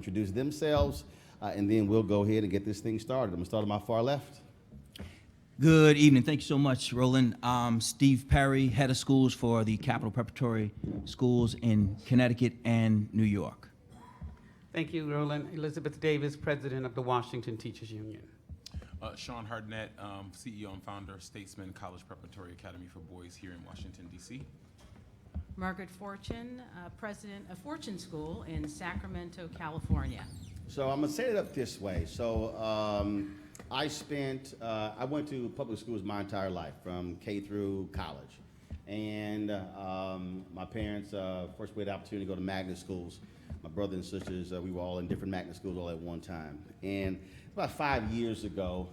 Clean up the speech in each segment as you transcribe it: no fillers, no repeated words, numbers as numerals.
introduce themselves, and then we'll go ahead and get this thing started. I'm going to start on my far left. Good evening. Thank you so much, Roland. Steve Perry, head of schools for the Capital Preparatory Schools in Connecticut and New York. Thank you, Roland. Elizabeth Davis, president of the Washington Teachers Union. Shawn, Hardnett, CEO and founder of Statesman College Preparatory Academy for Boys here in Washington, D.C. Margaret Fortune, president of Fortune School in Sacramento, California. So I'm going to set it up this way. So I went to public schools my entire life, from K through college. And my parents first we had the opportunity to go to magnet schools. My brother and sisters, we were all in different magnet schools all at one time. And about 5 years ago,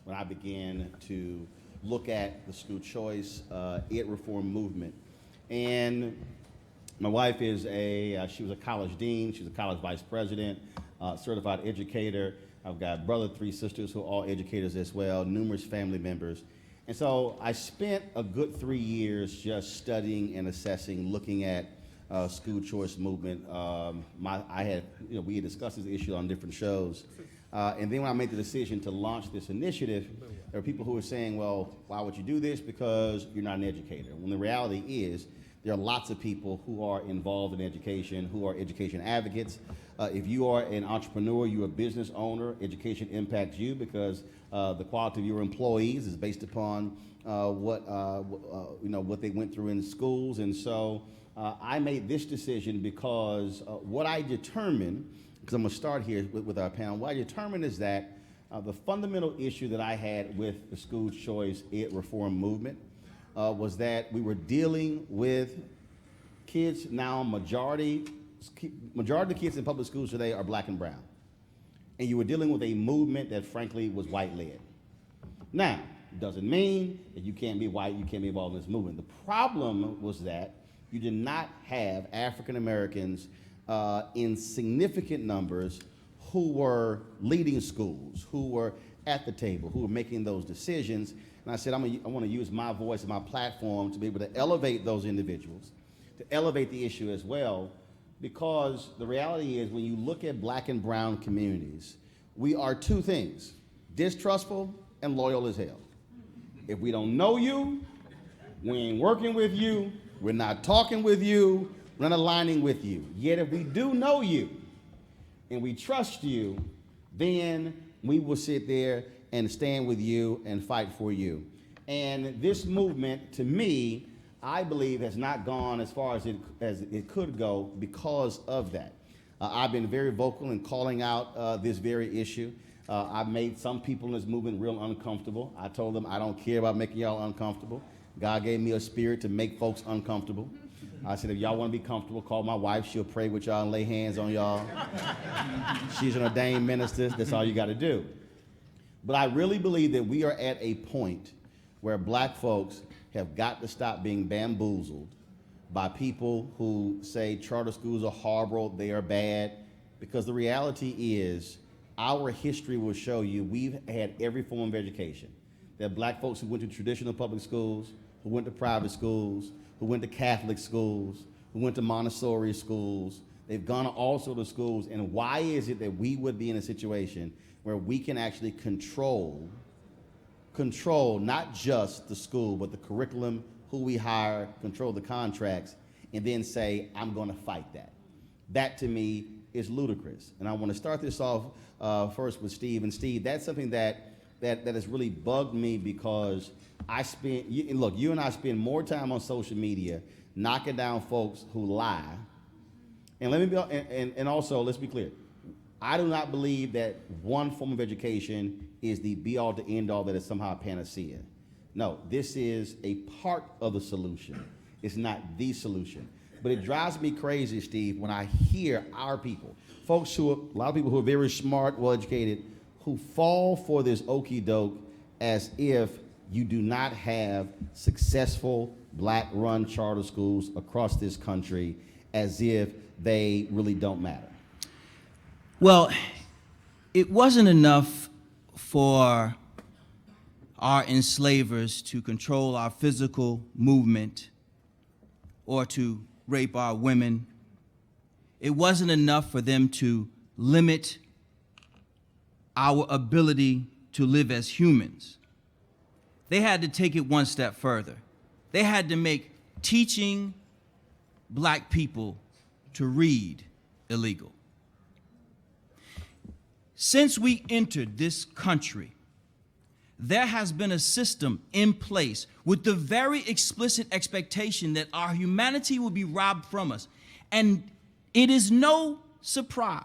when I began to look at the school choice ed reform movement, and my wife is she was a college dean, she was a college vice president, certified educator. I've got a brother, 3 sisters who are all educators as well, numerous family members. And so I spent a good 3 years just studying and assessing, looking at school choice movement. We had discussed this issue on different shows. And then when I made the decision to launch this initiative, there were people who were saying, well, why would you do this? Because you're not an educator. When the reality is, there are lots of people who are involved in education, who are education advocates. If you are an entrepreneur, you're a business owner, education impacts you because the quality of your employees is based upon what they went through in schools. And so I made this decision because what I determined, because I'm going to start here with our panel, what I determined is that the fundamental issue that I had with the school choice ed reform movement was that we were dealing with kids now, majority of the kids in public schools today are black and brown. And you were dealing with a movement that frankly was white-led. Now, it doesn't mean that you can't be white, you can't be involved in this movement. The problem was that you did not have African Americans in significant numbers who were leading schools, who were at the table, who were making those decisions. And I said, I want to use my voice and my platform to be able to elevate those individuals, to elevate the issue as well, because the reality is when you look at black and brown communities, we are 2 things, distrustful and loyal as hell. If we don't know you, we ain't working with you, we're not talking with you, we're not aligning with you. Yet if we do know you and we trust you, then we will sit there and stand with you and fight for you. And this movement, to me, I believe has not gone as far as it could go because of that. I've been very vocal in calling out this very issue. I've made some people in this movement real uncomfortable. I told them I don't care about making y'all uncomfortable. God gave me a spirit to make folks uncomfortable. I said, if y'all want to be comfortable, call my wife. She'll pray with y'all and lay hands on y'all. She's an ordained minister. That's all you got to do. But I really believe that we are at a point where black folks have got to stop being bamboozled by people who say charter schools are horrible, they are bad, because the reality is our history will show you we've had every form of education. There are black folks who went to traditional public schools, who went to private schools, who went to Catholic schools, who went to Montessori schools. They've gone to all sorts of schools, and why is it that we would be in a situation where we can actually control not just the school, but the curriculum, who we hire, control the contracts, and then say, I'm going to fight that. That, to me, is ludicrous. And I want to start this off first with Steve. And Steve, that's something that has really bugged me because you and I spend more time on social media knocking down folks who lie. And also, let's be clear. I do not believe that one form of education is the be-all to end-all that is somehow a panacea. No, this is a part of the solution. It's not the solution. But it drives me crazy, Steve, when I hear our people, a lot of people who are very smart, well-educated, who fall for this okey-doke as if you do not have successful black-run charter schools across this country, as if they really don't matter. Well, it wasn't enough for our enslavers to control our physical movement or to rape our women. it wasn't enough for them to limit our ability to live as humans. They had to take it one step further. They had to make teaching black people to read illegal. Since we entered this country, there has been a system in place with the very explicit expectation that our humanity will be robbed from us. And it is no surprise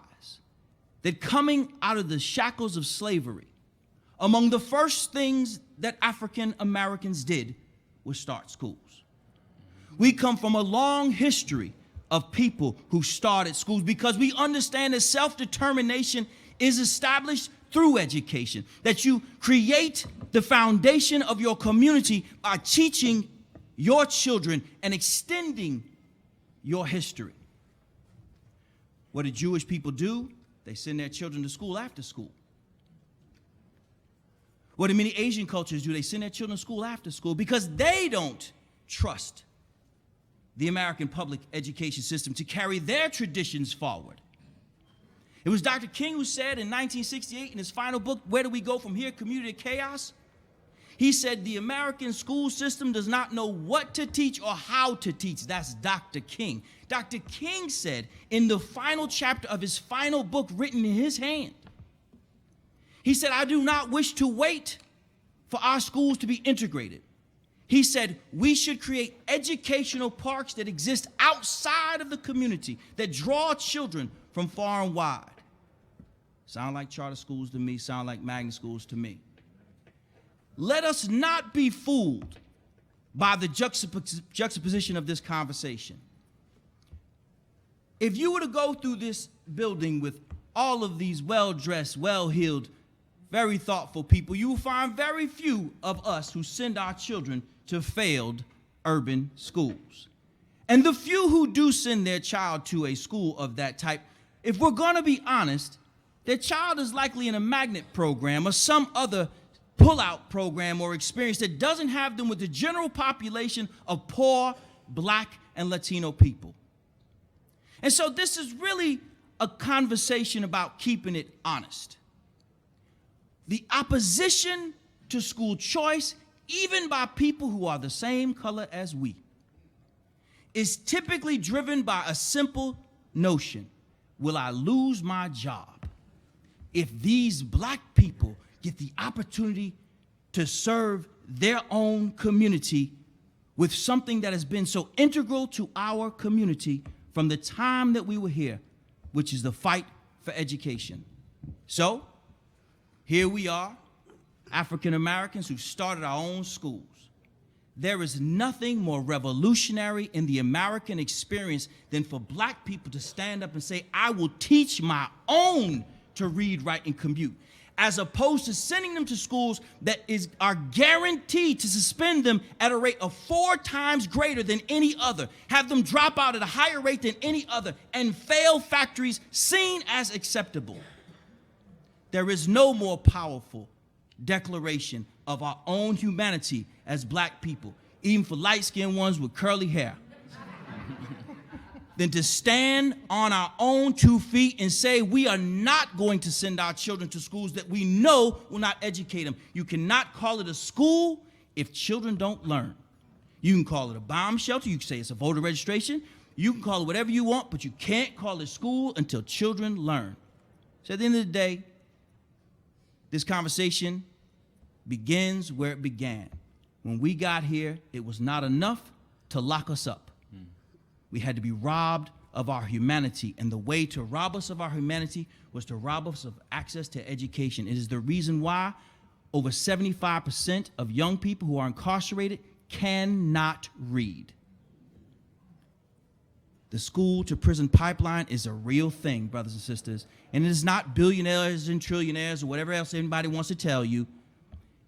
that coming out of the shackles of slavery, among the first things that African Americans did was start schools. We come from a long history of people who started schools because we understand that self-determination is established through education, that you create the foundation of your community by teaching your children and extending your history. What do Jewish people do? They send their children to school after school. What do many Asian cultures do? They send their children to school after school because they don't trust the American public education system to carry their traditions forward. It was Dr. King who said in 1968 in his final book, Where Do We Go From Here? Community to Chaos? He said the American school system does not know what to teach or how to teach. That's Dr. King. Dr. King said in the final chapter of his final book written in his hand, he said, I do not wish to wait for our schools to be integrated. He said, we should create educational parks that exist outside of the community, that draw children from far and wide. Sound like charter schools to me, sound like magnet schools to me. Let us not be fooled by the juxtaposition of this conversation. If you were to go through this building with all of these well-dressed, well-heeled, very thoughtful people, you will find very few of us who send our children to failed urban schools. And the few who do send their child to a school of that type, if we're going to be honest, their child is likely in a magnet program or some other pull-out program or experience that doesn't have them with the general population of poor, black, and Latino people. And so this is really a conversation about keeping it honest. The opposition to school choice, even by people who are the same color as we, is typically driven by a simple notion. Will I lose my job if these black people get the opportunity to serve their own community with something that has been so integral to our community from the time that we were here, which is the fight for education? So, here we are, African Americans who started our own schools. There is nothing more revolutionary in the American experience than for black people to stand up and say, I will teach my own to read, write, and compute, as opposed to sending them to schools that are guaranteed to suspend them at a rate of 4 times greater than any other, have them drop out at a higher rate than any other, and fail factories seen as acceptable. There is no more powerful declaration of our own humanity as black people, even for light-skinned ones with curly hair, than to stand on our own 2 feet and say we are not going to send our children to schools that we know will not educate them. You cannot call it a school if children don't learn. You can call it a bomb shelter. You can say it's a voter registration. You can call it whatever you want, but you can't call it school until children learn. So at the end of the day, this conversation begins where it began. When we got here, it was not enough to lock us up. We had to be robbed of our humanity, and the way to rob us of our humanity was to rob us of access to education. It is the reason why over 75% of young people who are incarcerated cannot read. The school to prison pipeline is a real thing, brothers and sisters. And it is not billionaires and trillionaires or whatever else anybody wants to tell you.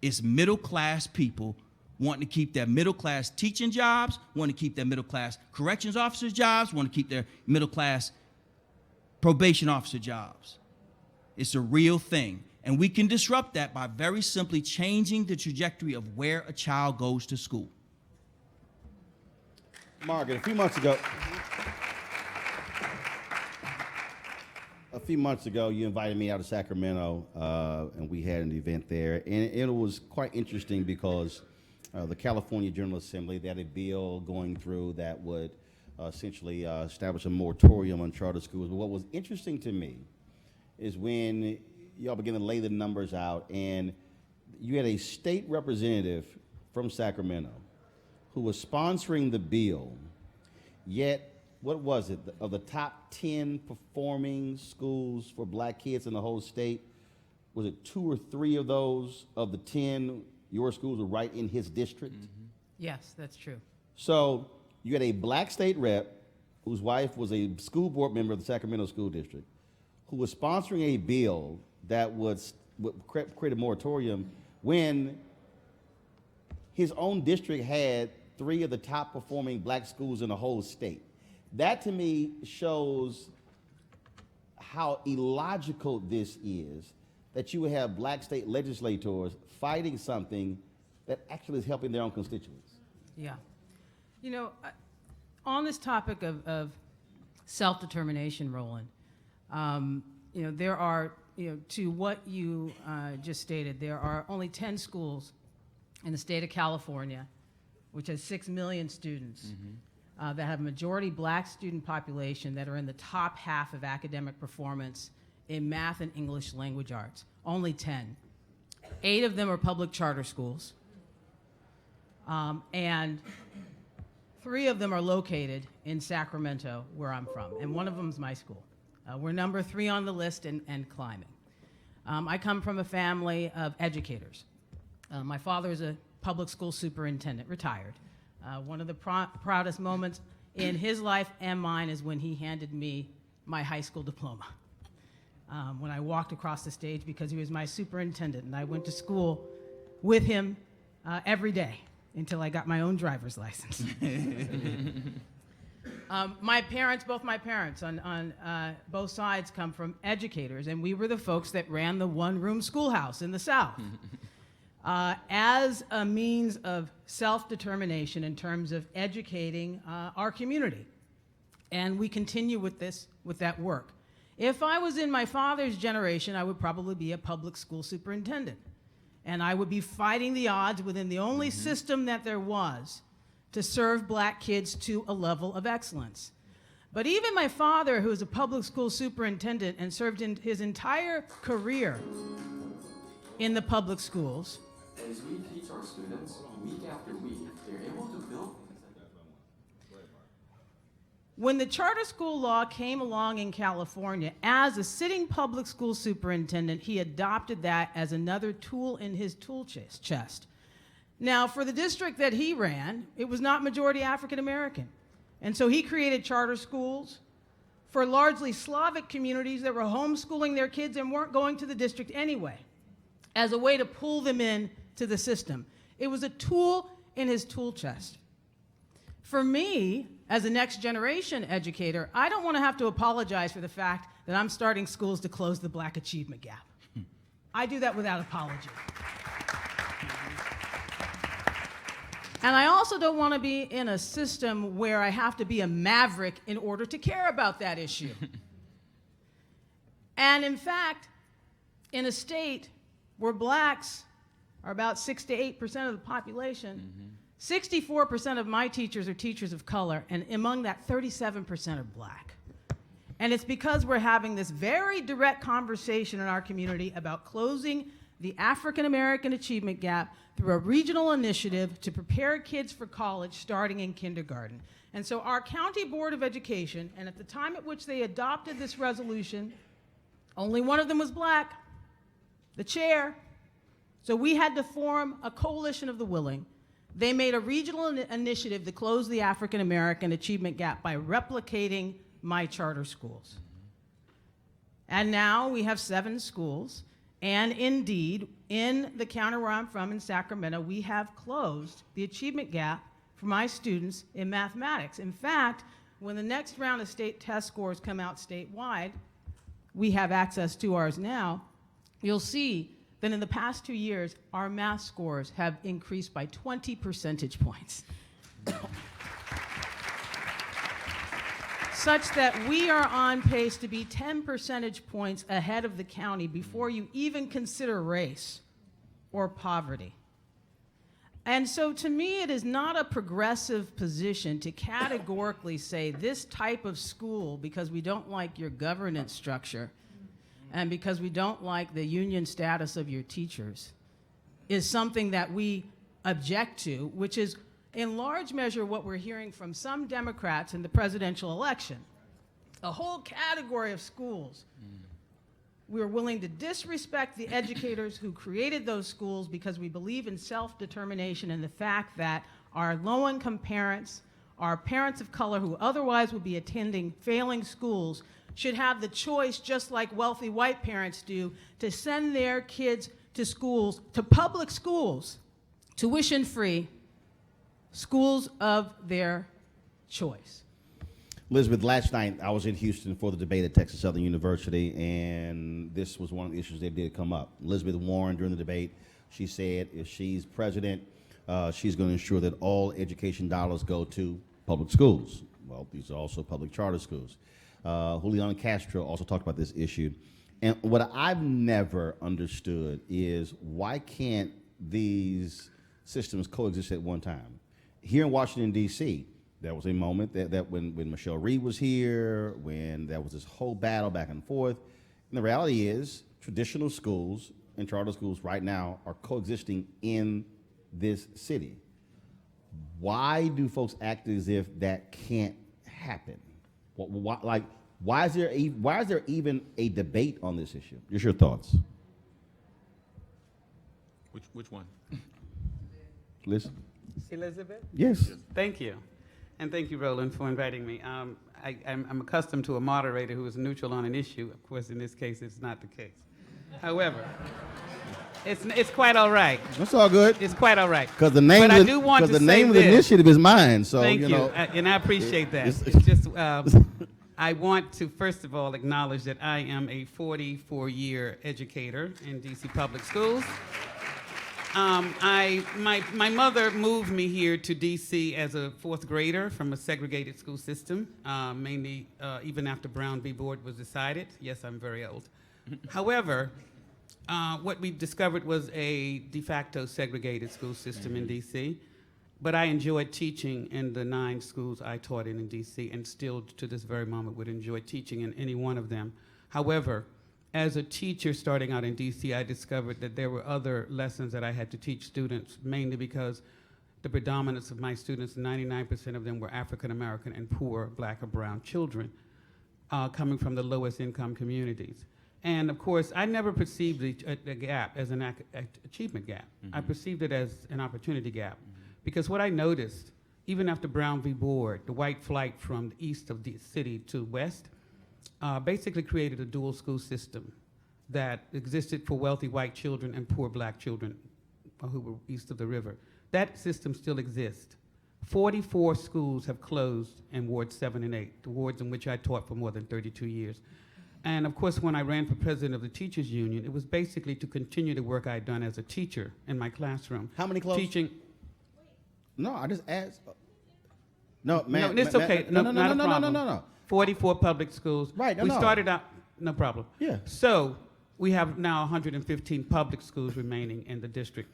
It's middle-class people wanting to keep their middle-class teaching jobs, wanting to keep their middle-class corrections officers' jobs, wanting to keep their middle-class probation officer jobs. It's a real thing. And we can disrupt that by very simply changing the trajectory of where a child goes to school. Margaret, a few months ago, a few months ago, you invited me out to Sacramento, and we had an event there. And it was quite interesting because the California General Assembly, they had a bill going through that would essentially establish a moratorium on charter schools. But what was interesting to me is when y'all began to lay the numbers out, and you had a state representative from Sacramento who was sponsoring the bill, yet, what was it, of the top 10 performing schools for black kids in the whole state, was it 2 or 3 of those, of the 10, your schools were right in his district? Mm-hmm. Yes, that's true. So you had a black state rep whose wife was a school board member of the Sacramento School District who was sponsoring a bill that would create a moratorium when his own district had 3 of the top performing black schools in the whole state. That to me shows how illogical this is, that you would have black state legislators fighting something that actually is helping their own constituents. Yeah. You know, on this topic of self-determination, Roland, you know, there are, you know, to what you just stated, there are only 10 schools in the state of California, which has 6 million students, that have a majority black student population that are in the top half of academic performance in math and English language arts. Only 10. 8 of them are public charter schools, and 3 of them are located in Sacramento, where I'm from, and one of them is my school. We're number 3 on the list and climbing. I come from a family of educators. My father is a public school superintendent, retired. One of the proudest moments in his life and mine is when he handed me my high school diploma. When I walked across the stage, because he was my superintendent, and I went to school with him every day until I got my own driver's license. My parents, both my parents on both sides come from educators, and we were the folks that ran the one-room schoolhouse in the South. As a means of self-determination in terms of educating our community. And we continue with that work. If I was in my father's generation, I would probably be a public school superintendent. And I would be fighting the odds within the only system that there was to serve black kids to a level of excellence. But even my father, who was a public school superintendent and served in his entire career in the public schools, as we teach our students week after week, they're able to build things. When the charter school law came along in California, as a sitting public school superintendent, he adopted that as another tool in his tool chest. Now, for the district that he ran, it was not majority African American. And so he created charter schools for largely Slavic communities that were homeschooling their kids and weren't going to the district anyway, as a way to pull them in to the system. It was a tool in his tool chest. For me, as a next generation educator, I don't want to have to apologize for the fact that I'm starting schools to close the black achievement gap. I do that without apology. And I also don't want to be in a system where I have to be a maverick in order to care about that issue. And in fact, in a state where blacks are about 6 to 8% of the population, 64% of my teachers are teachers of color, and among that, 37% are black. And it's because we're having this very direct conversation in our community about closing the African American achievement gap through a regional initiative to prepare kids for college starting in kindergarten. And so our County Board of Education, and at the time at which they adopted this resolution, only one of them was black, the chair. So we had to form a coalition of the willing. They made a regional initiative to close the African American achievement gap by replicating my charter schools. And now we have 7 schools. And indeed, in the county where I'm from, in Sacramento, we have closed the achievement gap for my students in mathematics. In fact, when the next round of state test scores come out statewide, we have access to ours now, you'll see that in the past 2 years, our math scores have increased by 20 percentage points. such that we are on pace to be 10 percentage points ahead of the county before you even consider race or poverty. And so to me, it is not a progressive position to categorically say this type of school, because we don't like your governance structure and because we don't like the union status of your teachers, is something that we object to, which is in large measure what we're hearing from some Democrats in the presidential election. A whole category of schools. We are willing to disrespect the educators who created those schools because we believe in self-determination and the fact that our low-income parents, our parents of color who otherwise would be attending failing schools, should have the choice, just like wealthy white parents do, to send their kids to schools, to public schools, tuition-free, schools of their choice. Elizabeth, last night I was in Houston for the debate at Texas Southern University, and this was one of the issues that did come up. Elizabeth Warren, during the debate, she said if she's president, she's going to ensure that all education dollars go to public schools. Well, these are also public charter schools. Julian Castro also talked about this issue. And what I've never understood is why can't these systems coexist at one time? Here in Washington, D.C., there was a moment that when Michelle Reed was here, when there was this whole battle back and forth. And the reality is traditional schools and charter schools right now are coexisting in this city. Why do folks act as if that can't happen? Why is there even a debate on this issue? Just your thoughts. Which one? Liz? Elizabeth? Yes. Thank you. And thank you, Roland, for inviting me. I'm accustomed to a moderator who is neutral on an issue. Of course, in this case, it's not the case. However, it's quite all right. That's all good. It's quite all right. Because the name, but I do want to the say name of the this. initiative is mine. So Thank you, know, and I appreciate that. it's- It's just, I want to first of all acknowledge that I am a 44-year educator in D.C. public schools. My mother moved me here to D.C. as a fourth grader from a segregated school system, mainly even after Brown v. Board was decided. Yes, I'm very old. However, what we discovered was a de facto segregated school system in D.C., but I enjoyed teaching in the 9 schools I taught in D.C. and still to this very moment would enjoy teaching in any one of them. However, as a teacher starting out in DC, I discovered that there were other lessons that I had to teach students, mainly because the predominance of my students, 99% of them were African American and poor Black or brown children coming from the lowest income communities. And of course, I never perceived the gap as an achievement gap. I perceived it as an opportunity gap. Because what I noticed, even after Brown v. Board, the white flight from the east of the city to west, basically created a dual school system that existed for wealthy white children and poor Black children who were east of the river. That system still exists. 44 schools have closed in Wards 7 and 8, the wards in which I taught for more than 32 years. And of course, when I ran for president of the Teachers Union, it was basically to continue the work I had done as a teacher in my classroom. How many closed? Teaching. No, I just asked. No, man. No, it's okay. No, Not a problem. No. 44 public schools. Right, We started out, no problem. Yeah. So we have now 115 public schools remaining in the district.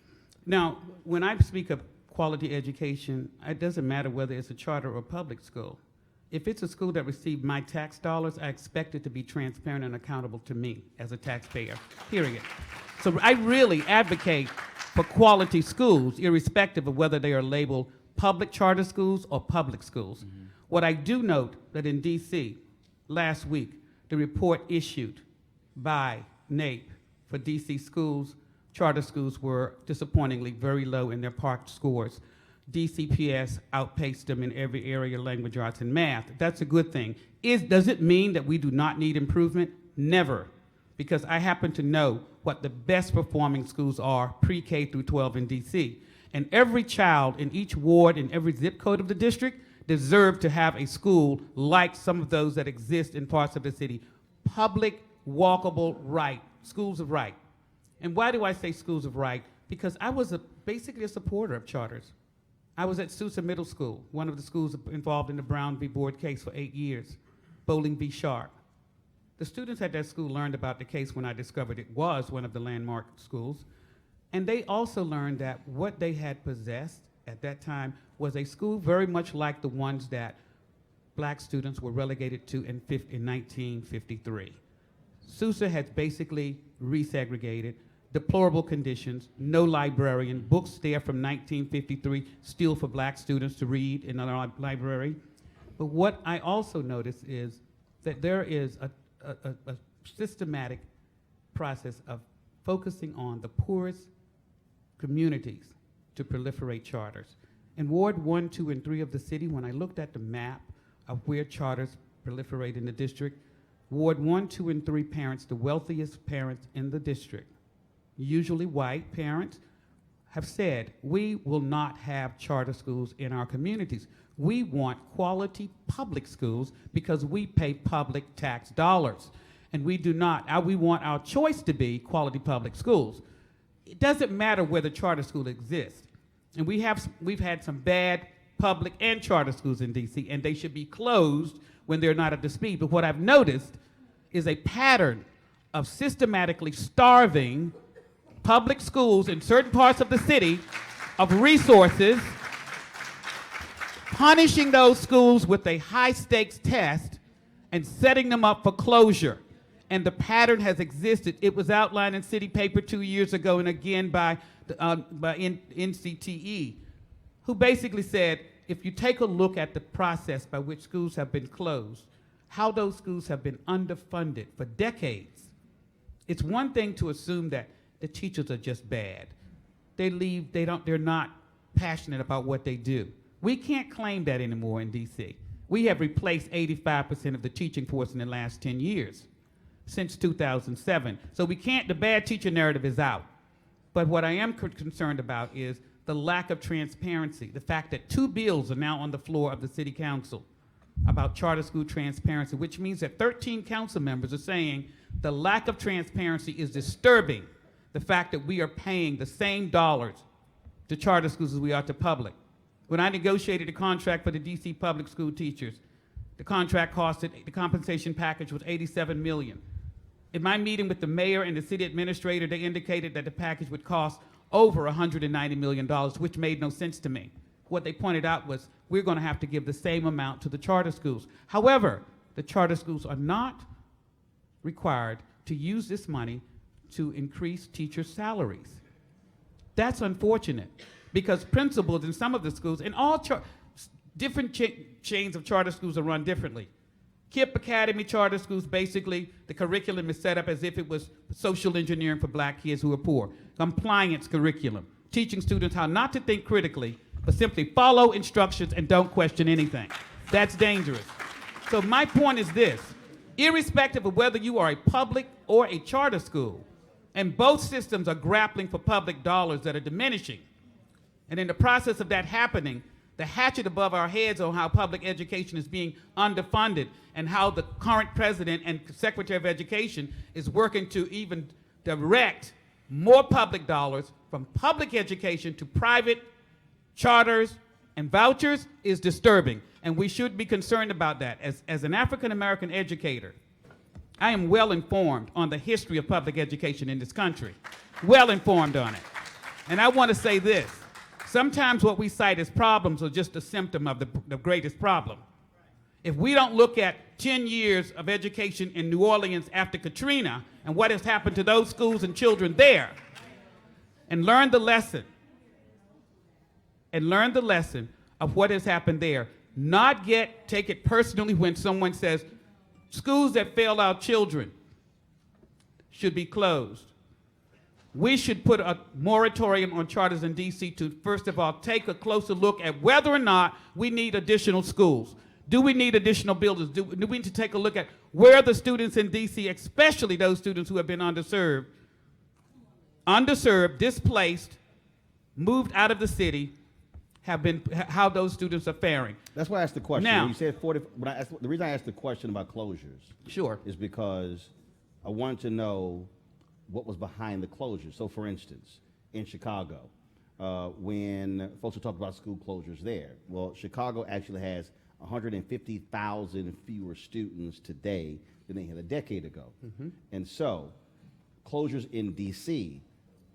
Now, when I speak of quality education, it doesn't matter whether it's a charter or public school. If it's a school that received my tax dollars, I expect it to be transparent and accountable to me as a taxpayer, period. So I really advocate for quality schools, irrespective of whether they are labeled public charter schools or public schools. What I do note that in DC, last week, the report issued by NAEP for DC schools, charter schools were disappointingly very low in their PARCC scores. DCPS outpaced them in every area, language arts and math. That's a good thing. Does it mean that we do not need improvement? Never, because I happen to know what the best performing schools are pre-K through 12 in DC. And every child in each ward in every zip code of the district deserve to have a school like some of those that exist in parts of the city. Public, walkable, right, schools of right. And why do I say schools of right? Because I was basically a supporter of charters. I was at Sousa Middle School, one of the schools involved in the Brown v. Board case for 8 years. Bowling v. Sharp. The students at that school learned about the case when I discovered it was one of the landmark schools, and they also learned that what they had possessed at that time was a school very much like the ones that black students were relegated to in 1953. Sousa has basically resegregated, deplorable conditions, no librarian, books there from 1953 still for black students to read in our library. But what I also notice is that there is a systematic process of focusing on the poorest communities to proliferate charters. In Ward 1, 2, and 3 of the city, when I looked at the map of where charters proliferate in the district, Ward 1, 2, and 3 parents, the wealthiest parents in the district, usually white parents, have said, we will not have charter schools in our communities. We want quality public schools because we pay public tax dollars. And we do not. We want our choice to be quality public schools. It doesn't matter where the charter school exists. And we've had some bad public and charter schools in DC, and they should be closed when they're not up to speed. But what I've noticed is a pattern of systematically starving public schools in certain parts of the city of resources, punishing those schools with a high-stakes test and setting them up for closure. And the pattern has existed. It was outlined in City Paper 2 years ago and again by NCTE, who basically said, if you take a look at the process by which schools have been closed, how those schools have been underfunded for decades, it's one thing to assume that the teachers are just bad. They leave, they're not passionate about what they do. We can't claim that anymore in DC. We have replaced 85% of the teaching force in the last 10 years, since 2007. So we can't, the bad teacher narrative is out. But what I am concerned about is the lack of transparency, the fact that 2 bills are now on the floor of the city council about charter school transparency, which means that 13 council members are saying the lack of transparency is disturbing the fact that we are paying the same dollars to charter schools as we are to public. When I negotiated the contract for the DC public school teachers, the contract costed, the compensation package was $87 million. In my meeting with the mayor and the city administrator, they indicated that the package would cost over $190 million, which made no sense to me. What they pointed out was, we're going to have to give the same amount to the charter schools. However, the charter schools are not required to use this money to increase teachers' salaries. That's unfortunate, because principals in some of the schools, and all different chains of charter schools are run differently. KIPP Academy charter schools, basically, the curriculum is set up as if it was social engineering for black kids who are poor. Compliance curriculum, teaching students how not to think critically, but simply follow instructions and don't question anything. That's dangerous. So my point is this: irrespective of whether you are a public or a charter school, and both systems are grappling for public dollars that are diminishing, and in the process of that happening, the hatchet above our heads on how public education is being underfunded and how the current president and Secretary of Education is working to even direct more public dollars from public education to private charters and vouchers is disturbing. And we should be concerned about that. As an African-American educator, I am well informed on the history of public education in this country, well informed on it. And I want to say this: sometimes what we cite as problems are just a symptom of the greatest problem. If we don't look at 10 years of education in New Orleans after Katrina and what has happened to those schools and children there, and learn the lesson, of what has happened there, not take it personally when someone says schools that fail our children should be closed. We should put a moratorium on charters in DC to, first of all, take a closer look at whether or not we need additional schools. Do we need additional buildings? Do we need to take a look at where the students in DC, especially those students who have been underserved, displaced, moved out of the city, how those students are faring? That's why I asked the question. Now, you said 40. The reason I asked the question about closures, sure, is because I wanted to know what was behind the closures. So, for instance, in Chicago, when folks are talking about school closures there, well, Chicago actually has 150,000 fewer students today than they had a decade ago. And so, closures in DC,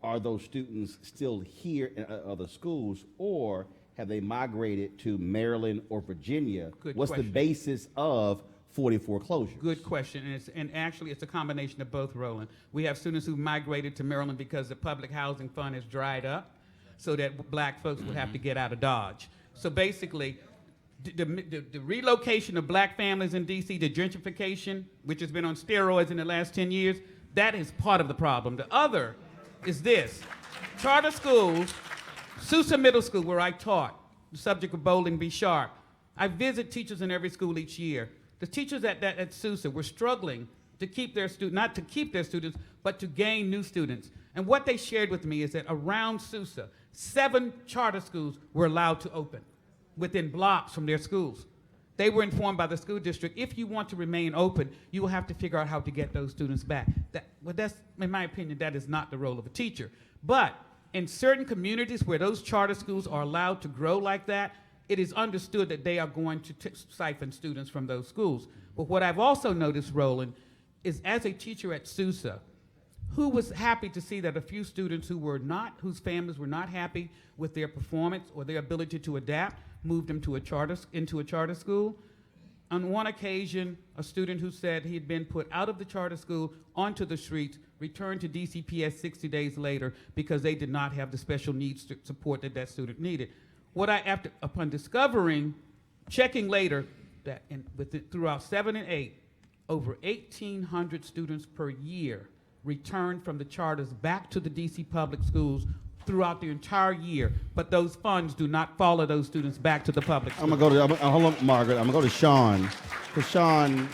are those students still here in other schools, or have they migrated to Maryland or Virginia? Good What's question. the basis of 44 closures? Good question, and actually it's a combination of both, Roland. We have students who migrated to Maryland because the public housing fund has dried up, so that black folks would have to get out of Dodge. So basically, the relocation of black families in D.C., the gentrification, which has been on steroids in the last 10 years, that is part of the problem. The other is this. Charter schools, Sousa Middle School, where I taught, the subject of bowling, be sharp. I visit teachers in every school each year. The teachers at Sousa were struggling to keep their students, not to keep their students, but to gain new students. And what they shared with me is that around Sousa, 7 charter schools were allowed to open within blocks from their schools. They were informed by the school district, if you want to remain open, you will have to figure out how to get those students back. That's, in my opinion, that is not the role of a teacher. But in certain communities where those charter schools are allowed to grow like that, it is understood that they are going to siphon students from those schools. But what I've also noticed, Roland, is as a teacher at Sousa, who was happy to see that a few students whose families were not happy with their performance or their ability to adapt, moved them into a charter school. On one occasion, a student who said he had been put out of the charter school onto the streets returned to DCPS 60 days later because they did not have the special needs support that student needed. Upon discovering, checking later, that throughout 7 and 8, over 1,800 students per year returned from the charters back to the DC public schools throughout the entire year, but those funds do not follow those students back to the public schools. Hold on, Margaret. I'm gonna go to Shawn. Because Shawn,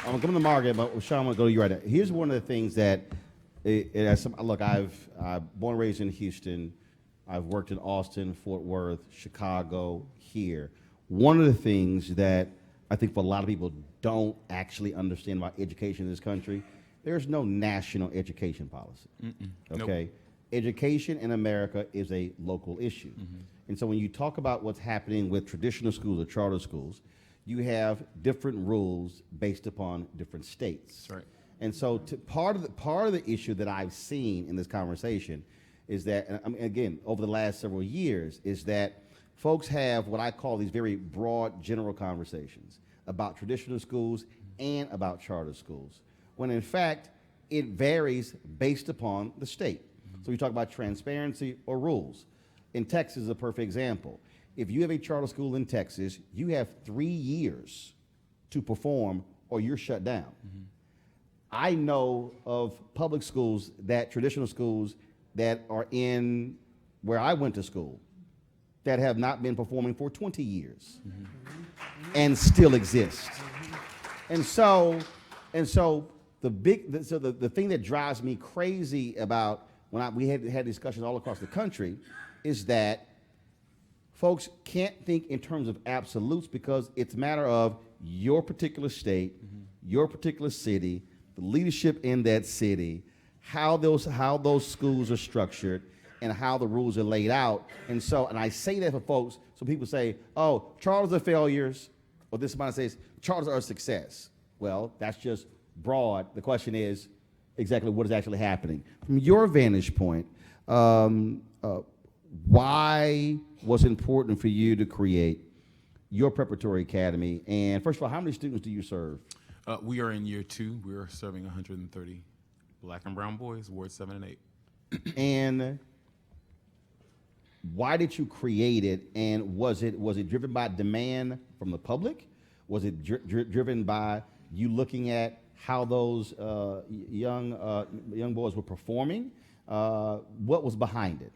I'm coming to Margaret, but Shawn, I'm gonna go to you right now. Here's one of the things that, look, I've born and raised in Houston. I've worked in Austin, Fort Worth, Chicago, here. One of the things that I think for a lot of people don't actually understand about education in this country, there's no national education policy. Okay? Nope. Education in America is a local issue. And so when you talk about what's happening with traditional schools or charter schools, you have different rules based upon different states. That's right. And so part of the issue that I've seen in this conversation is that, and I mean, again, over the last several years, is that folks have what I call these very broad general conversations about traditional schools and about charter schools, when in fact, it varies based upon the state. So we talk about transparency or rules. In Texas is a perfect example. If you have a charter school in Texas, you have 3 years to perform or you're shut down. I know of public schools, traditional schools that are in where I went to school, that have not been performing for 20 years and still exist. And so the thing that drives me crazy about when we had discussions all across the country is that folks can't think in terms of absolutes because it's a matter of your particular state, your particular city, the leadership in that city, how those schools are structured, and how the rules are laid out. And I say that for folks, so people say, oh, charters are failures, or this somebody says, charters are a success. Well, that's just broad. The question is exactly what is actually happening. From your vantage point, why was it important for you to create your preparatory academy? And first of all, how many students do you serve? We are in year 2. We are serving 130 black and brown boys, wards 7 and 8. And why did you create it? And was it driven by demand from the public? Was it driven by you looking at how those young boys were performing? What was behind it?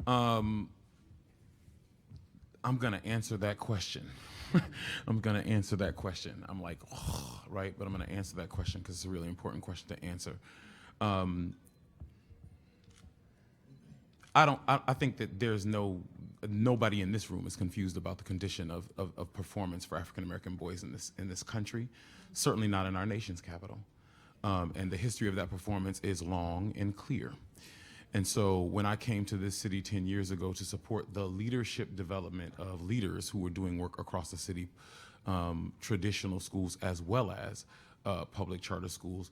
I'm gonna answer that question. I'm like, oh, right, but I'm gonna answer that question because it's a really important question to answer. I think that there's nobody in this room is confused about the condition of performance for African American boys in this country, certainly not in our nation's capital. And the history of that performance is long and clear. And so when I came to this city 10 years ago to support the leadership development of leaders who were doing work across the city, traditional schools as well as public charter schools,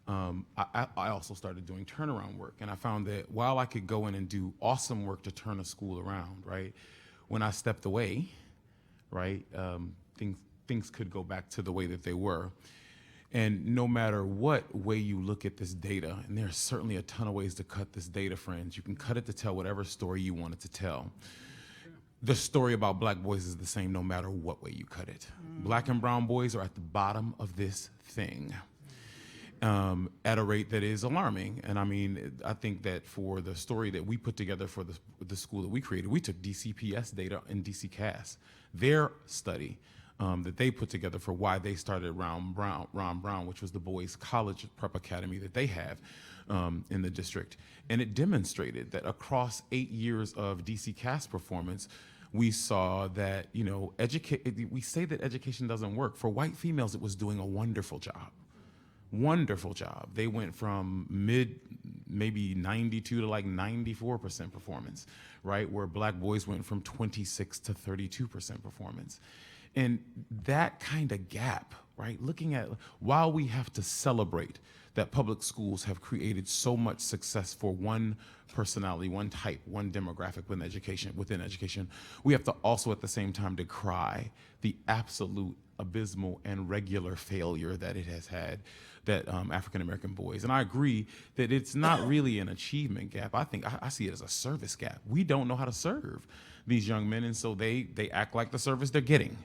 I also started doing turnaround work. And I found that while I could go in and do awesome work to turn a school around, right, when I stepped away, right, things could go back to the way that they were. And no matter what way you look at this data, and there's certainly a ton of ways to cut this data, friends, you can cut it to tell whatever story you want it to tell. The story about black boys is the same no matter what way you cut it. Black and brown boys are at the bottom of this thing at a rate that is alarming. And I mean, I think that for the story that we put together for the school that we created, we took DCPS data and DCCAS, their study that they put together for why they started Ron Brown, which was the boys' college prep academy that they have in the district. And it demonstrated that across 8 years of DCCAS performance, we saw that, you know, we say that education doesn't work. For white females, it was doing a wonderful job. Wonderful job. They went from maybe 92 to like 94% performance, right? Where black boys went from 26 to 32% performance. And that kind of gap, right? Looking at, while we have to celebrate that public schools have created so much success for one personality, one type, one demographic within education, we have to also at the same time decry the absolute abysmal and regular failure that it has had, that African-American boys. And I agree that it's not really an achievement gap. I think I see it as a service gap. We don't know how to serve these young men, and so they act like the service they're getting.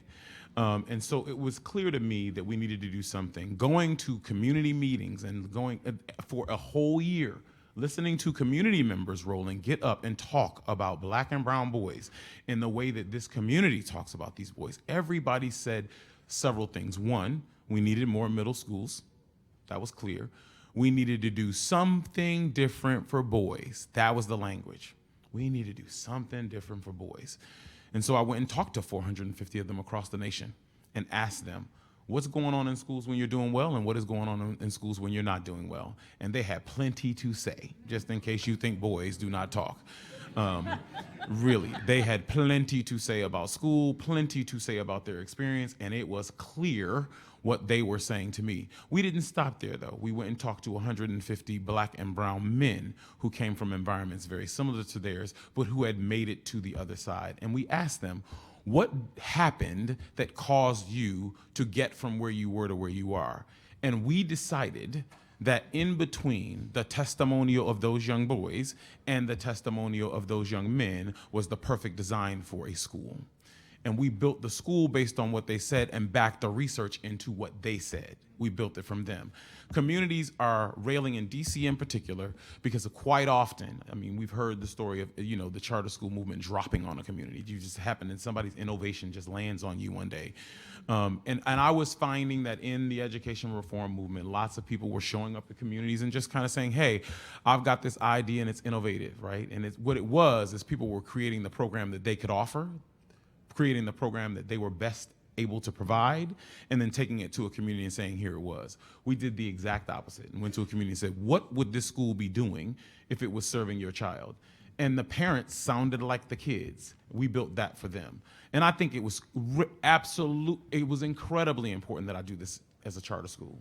And so it was clear to me that we needed to do something. Going to community meetings and going for a whole year, listening to community members, Roland, get up and talk about black and brown boys in the way that this community talks about these boys. Everybody said several things. One, we needed more middle schools. That was clear. We needed to do something different for boys. That was the language. We need to do something different for boys. And so I went and talked to 450 of them across the nation and asked them, what's going on in schools when you're doing well and what is going on in schools when you're not doing well? And they had plenty to say, just in case you think boys do not talk. Really, they had plenty to say about school, plenty to say about their experience, and it was clear what they were saying to me. We didn't stop there, though. We went and talked to 150 black and brown men who came from environments very similar to theirs, but who had made it to the other side. And we asked them, what happened that caused you to get from where you were to where you are? And we decided that in between the testimonial of those young boys and the testimonial of those young men was the perfect design for a school. And we built the school based on what they said and backed the research into what they said. We built it from them. Communities are railing in DC in particular because quite often, I mean, we've heard the story of, you know, the charter school movement dropping on a community. You just happen and somebody's innovation just lands on you one day. And I was finding that in the education reform movement, lots of people were showing up at communities and just kind of saying, hey, I've got this idea and it's innovative, right? And what it was is people were creating the program that they could offer, creating the program that they were best able to provide, and then taking it to a community and saying, here it was. We did the exact opposite and went to a community and said, what would this school be doing if it was serving your child? And the parents sounded like the kids. We built that for them. And I think it was it was incredibly important that I do this as a charter school.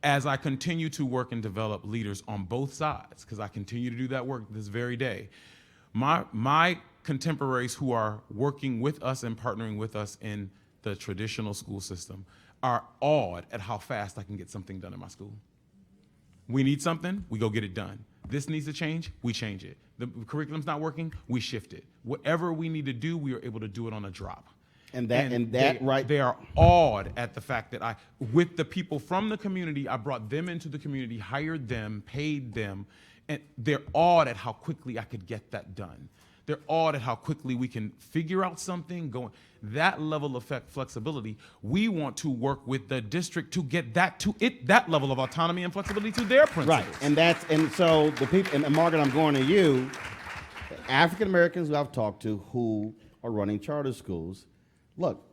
As I continue to work and develop leaders on both sides, because I continue to do that work this very day, my contemporaries who are working with us and partnering with us in the traditional school system are awed at how fast I can get something done in my school. We need something, we go get it done. This needs to change, we change it. The curriculum's not working, we shift it. Whatever we need to do, we are able to do it on a drop. They are awed at the fact that with the people from the community, I brought them into the community, hired them, paid them, and they're awed at how quickly I could get that done. They're awed at how quickly we can figure out something going. That level of flexibility, we want to work with the district to get that level of autonomy and flexibility to their principals. Right, and so the people, and Margaret, I'm going to you, African Americans who I've talked to who are running charter schools, look,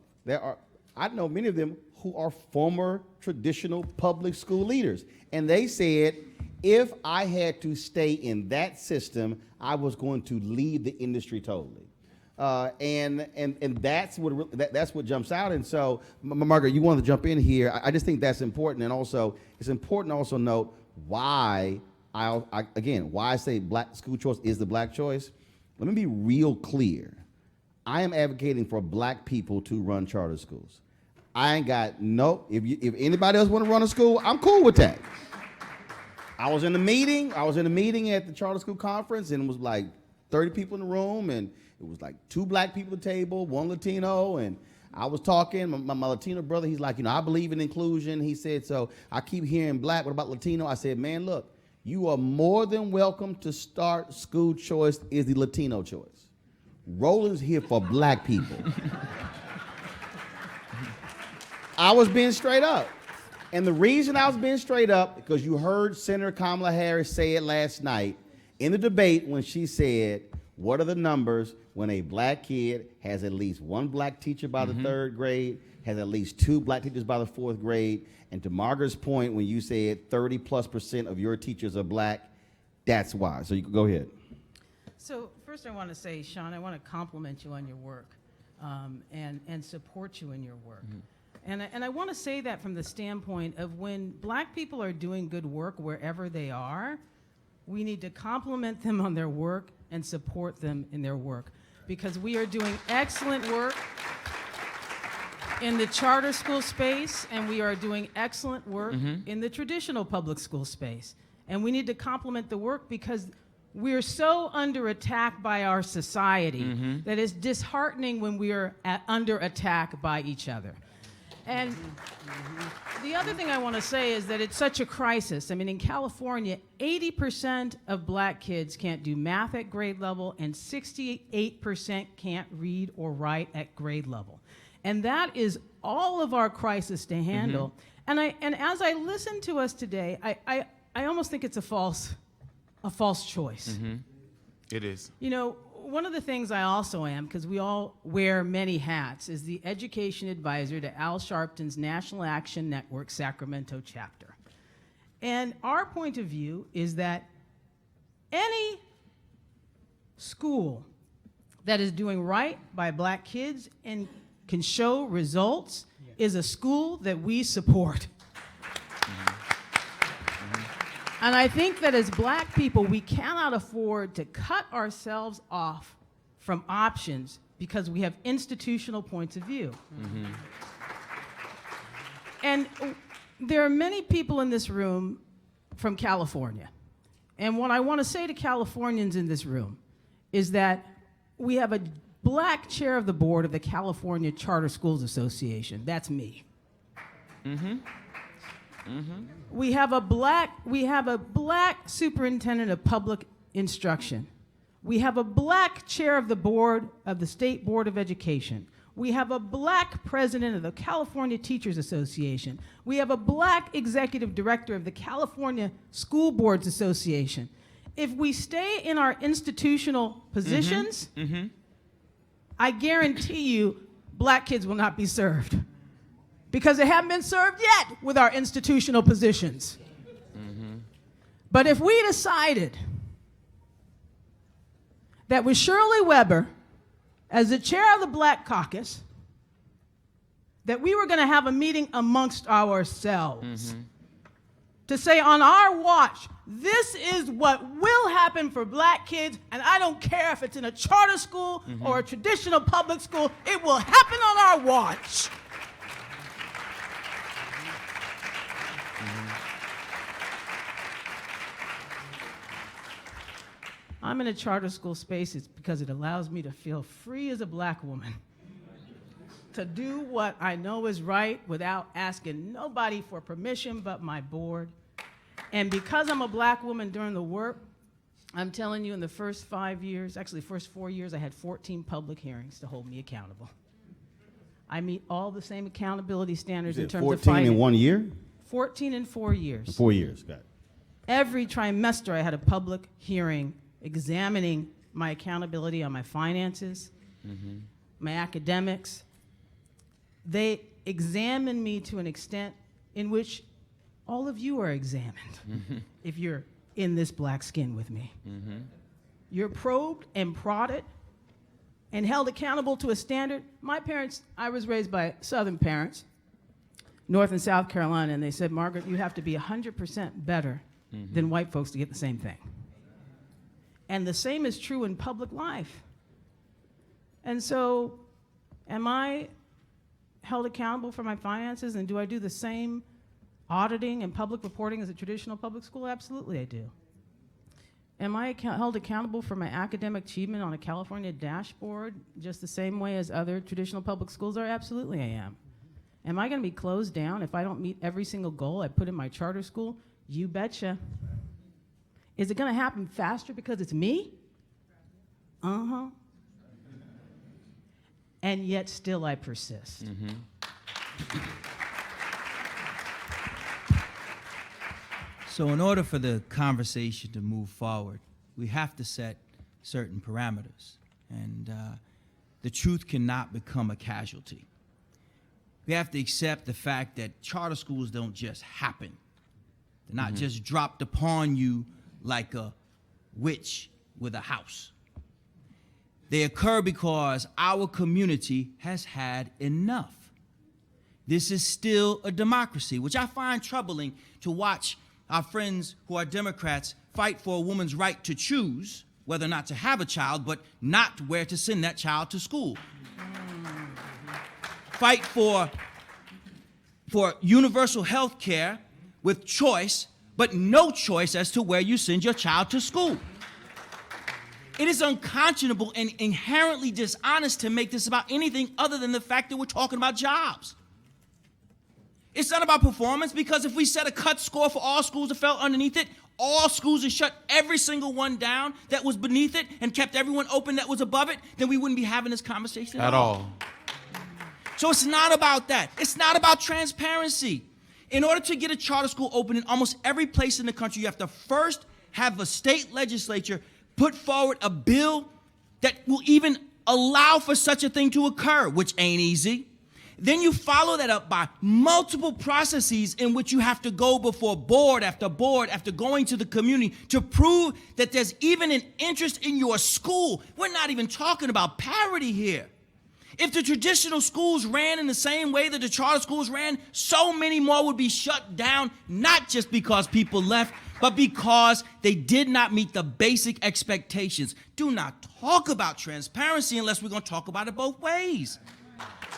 I know many of them who are former traditional public school leaders, and they said If I had to stay in that system, I was going to leave the industry totally. And that's what jumps out. And so, Margaret, you wanted to jump in here. I just think that's important. And also, it's important to also note why why I say black school choice is the black choice. Let me be real clear. I am advocating for black people to run charter schools. I ain't got if anybody else want to run a school, I'm cool with that. I was in the meeting at the charter school conference, and it was like 30 people in the room, and it was like 2 black people at the table, 1 Latino, and I was talking, my Latino brother, he's like, I believe in inclusion. He said, so I keep hearing black, what about Latino? I said, man, look, you are more than welcome to start school choice is the Latino choice. Roland's here for black people. I was being straight up. And the reason I was being straight up, because you heard Senator Kamala Harris say it last night in the debate when she said, what are the numbers when a black kid has at least 1 black teacher by the 3rd grade, has at least 2 black teachers by the 4th grade, and to Margaret's point, when you said 30+% of your teachers are black, that's why. So you can go ahead. So first I want to say, Shawn, I want to compliment you on your work and support you in your work. And I want to say that from the standpoint of when black people are doing good work wherever they are, we need to compliment them on their work and support them in their work, because we are doing excellent work in the charter school space, and we are doing excellent work in the traditional public school space. And we need to compliment the work because we're so under attack by our society that it's disheartening when we are under attack by each other. And the other thing I want to say is that it's such a crisis. I mean, in California, 80% of black kids can't do math at grade level, and 68% can't read or write at grade level. And that is all of our crisis to handle. And as I listen to us today, I almost think it's a false choice. It is. One of the things I also am, because we all wear many hats, is the education advisor to Al Sharpton's National Action Network Sacramento chapter. And our point of view is that any school that is doing right by black kids and can show results is a school that we support. And I think that as black people, we cannot afford to cut ourselves off from options because we have institutional points of view. And there are many people in this room from California. And what I want to say to Californians in this room is that we have a black chair of the board of the California Charter Schools Association. That's me. We have a black superintendent of public instruction. We have a black chair of the board of the State Board of Education. We have a black president of the California Teachers Association. We have a black executive director of the California School Boards Association. If we stay in our institutional positions, I guarantee you black kids will not be served, because they haven't been served yet with our institutional positions. But if we decided that with Shirley Weber as the chair of the Black Caucus, that we were going to have a meeting amongst ourselves to say on our watch, this is what will happen for black kids, and I don't care if it's in a charter school or a traditional public school, it will happen on our watch. I'm in a charter school space because it allows me to feel free as a black woman to do what I know is right without asking nobody for permission but my board. And because I'm a black woman doing the work, I'm telling you, in the first 5 years, actually first 4 years, I had 14 public hearings to hold me accountable. I meet all the same accountability standards in terms of 14 in 1 year? 14 in 4 years. 4 years, got it. Every trimester, I had a public hearing examining my accountability on my finances, my academics. They examined me to an extent in which all of you are examined if you're in this black skin with me. You're probed and prodded and held accountable to a standard. My parents, I was raised by Southern parents, North and South Carolina, and they said, Margaret, you have to be 100% better than white folks to get the same thing. And the same is true in public life. And so, am I held accountable for my finances, and do I do the same auditing and public reporting as a traditional public school? Absolutely I do. Am I held accountable for my academic achievement on a California dashboard just the same way as other traditional public schools are? Absolutely I am. Am I going to be closed down if I don't meet every single goal I put in my charter school? You betcha. Is it going to happen faster because it's me? Uh-huh. And yet still I persist. So in order for the conversation to move forward, we have to set certain parameters. And the truth cannot become a casualty. We have to accept the fact that charter schools don't just happen. They're not just dropped upon you like a witch with a house. They occur because our community has had enough. This is still a democracy, which I find troubling to watch our friends who are Democrats fight for a woman's right to choose whether or not to have a child, but not where to send that child to school. Fight for universal health care with choice, but no choice as to where you send your child to school. It is unconscionable and inherently dishonest to make this about anything other than the fact that we're talking about jobs. It's not about performance, because if we set a cut score for all schools that fell underneath it, all schools and shut every single one down that was beneath it and kept everyone open that was above it, then we wouldn't be having this conversation at all. So it's not about that. It's not about transparency. In order to get a charter school open in almost every place in the country, you have to first have a state legislature put forward a bill that will even allow for such a thing to occur, which ain't easy. Then you follow that up by multiple processes in which you have to go before board after going to the community to prove that there's even an interest in your school. We're not even talking about parity here. If the traditional schools ran in the same way that the charter schools ran, so many more would be shut down, not just because people left, but because they did not meet the basic expectations. Do not talk about transparency unless we're going to talk about it both ways.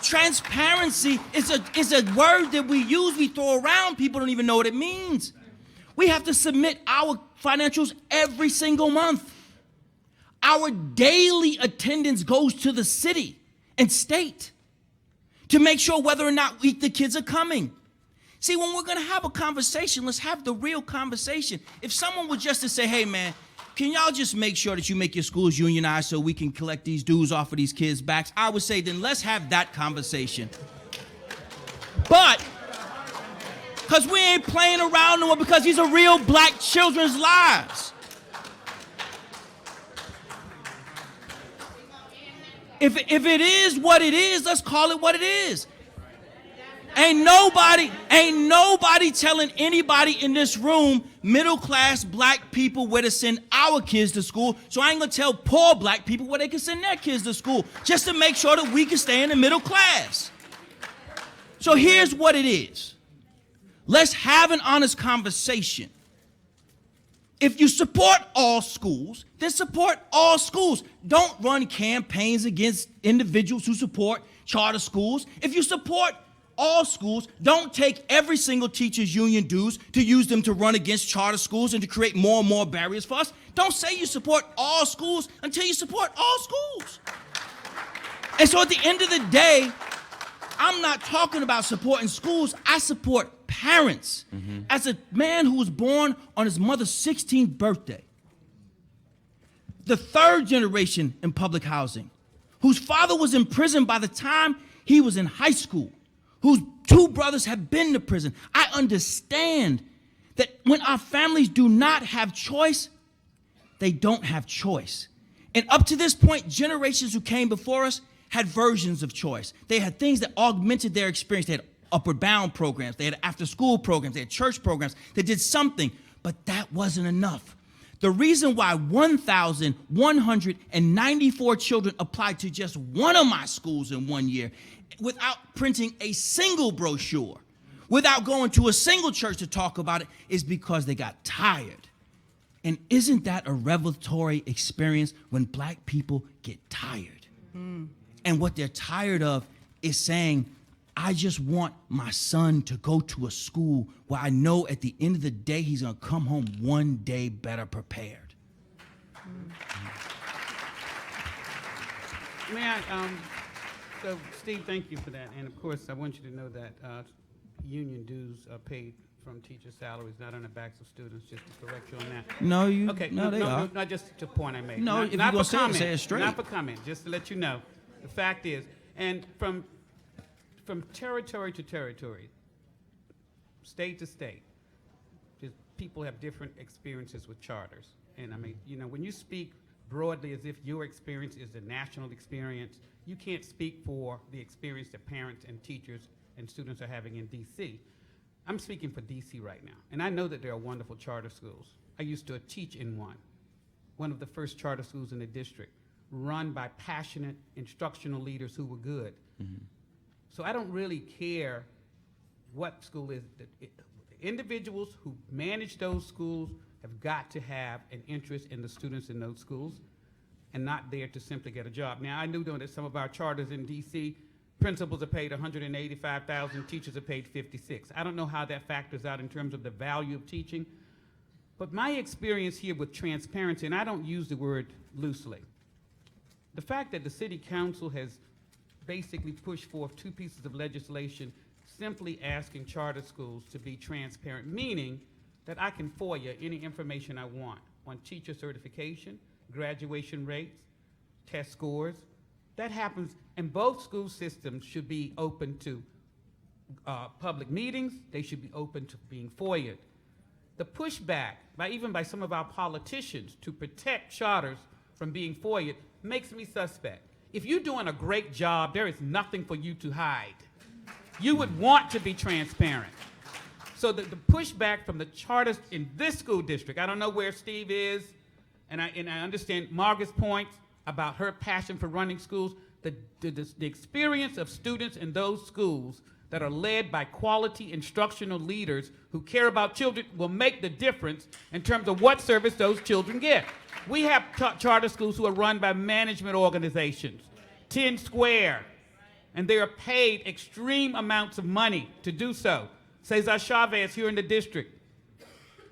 Transparency is a word that we use, we throw around, people don't even know what it means. We have to submit our financials every single month. Our daily attendance goes to the city and state to make sure whether or not the kids are coming. See, when we're gonna have a conversation, let's have the real conversation. If someone was just to say, hey man, can y'all just make sure that you make your schools unionized so we can collect these dues off of these kids' backs? I would say, then let's have that conversation. But, because we ain't playing around no more, because these are real black children's lives. If it is what it is, let's call it what it is. Ain't nobody telling anybody in this room, middle-class black people, where to send our kids to school. So I ain't gonna tell poor black people where they can send their kids to school, just to make sure that we can stay in the middle class. So here's what it is. Let's have an honest conversation. If you support all schools, then support all schools. Don't run campaigns against individuals who support charter schools. If you support all schools, don't take every single teacher's union dues to use them to run against charter schools and to create more and more barriers for us. Don't say you support all schools until you support all schools. And so at the end of the day, I'm not talking about supporting schools. I support parents. As a man who was born on his mother's 16th birthday, the third generation in public housing, whose father was in prison by the time he was in high school, whose two brothers have been to prison, I understand that when our families do not have choice, they don't have choice. And up to this point, generations who came before us had versions of choice. They had things that augmented their experience. They had upward bound programs, they had after-school programs, they had church programs, they did something, but that wasn't enough. The reason why 1,194 children applied to just one of my schools in 1 year without printing a single brochure, without going to a single church to talk about it, is because they got tired. And isn't that a revelatory experience when black people get tired? And what they're tired of is saying, I just want my son to go to a school where I know at the end of the day he's gonna come home one day better prepared. May I, so Steve, thank you for that. And of course, I want you to know that union dues are paid from teacher salaries, not on the backs of students, just to correct you on that. No, you. Okay, no, they are. not just the point I made. No, not, if you're not gonna for say it, comment. say it straight. Not for comment, just to let you know. The fact is, and from territory to territory, state to state, just people have different experiences with charters. And I mean, you know, when you speak broadly as if your experience is the national experience, you can't speak for the experience that parents and teachers and students are having in DC. I'm speaking for DC right now, and I know that there are wonderful charter schools. I used to teach in one of the first charter schools in the district, run by passionate instructional leaders who were good. So I don't really care what school is. The individuals who manage those schools have got to have an interest in the students in those schools and not there to simply get a job. Now, I do know that some of our charters in DC, principals are paid $185,000, teachers are paid $56,000. I don't know how that factors out in terms of the value of teaching, but my experience here with transparency, and I don't use the word loosely, the fact that the city council has basically pushed forth 2 pieces of legislation simply asking charter schools to be transparent, meaning that I can FOIA any information I want on teacher certification, graduation rates, test scores. That happens, and both school systems should be open to public meetings. They should be open to being FOIA'd. The pushback even by some of our politicians to protect charters from being FOIA'd makes me suspect. If you're doing a great job, there is nothing for you to hide. You would want to be transparent. So the pushback from the charters in this school district, I don't know where Steve is, and I understand Margaret's points about her passion for running schools. The experience of students in those schools that are led by quality instructional leaders who care about children will make the difference in terms of what service those children get. We have charter schools who are run by management organizations, 10 Square, and they are paid extreme amounts of money to do so. Cesar Chavez here in the district,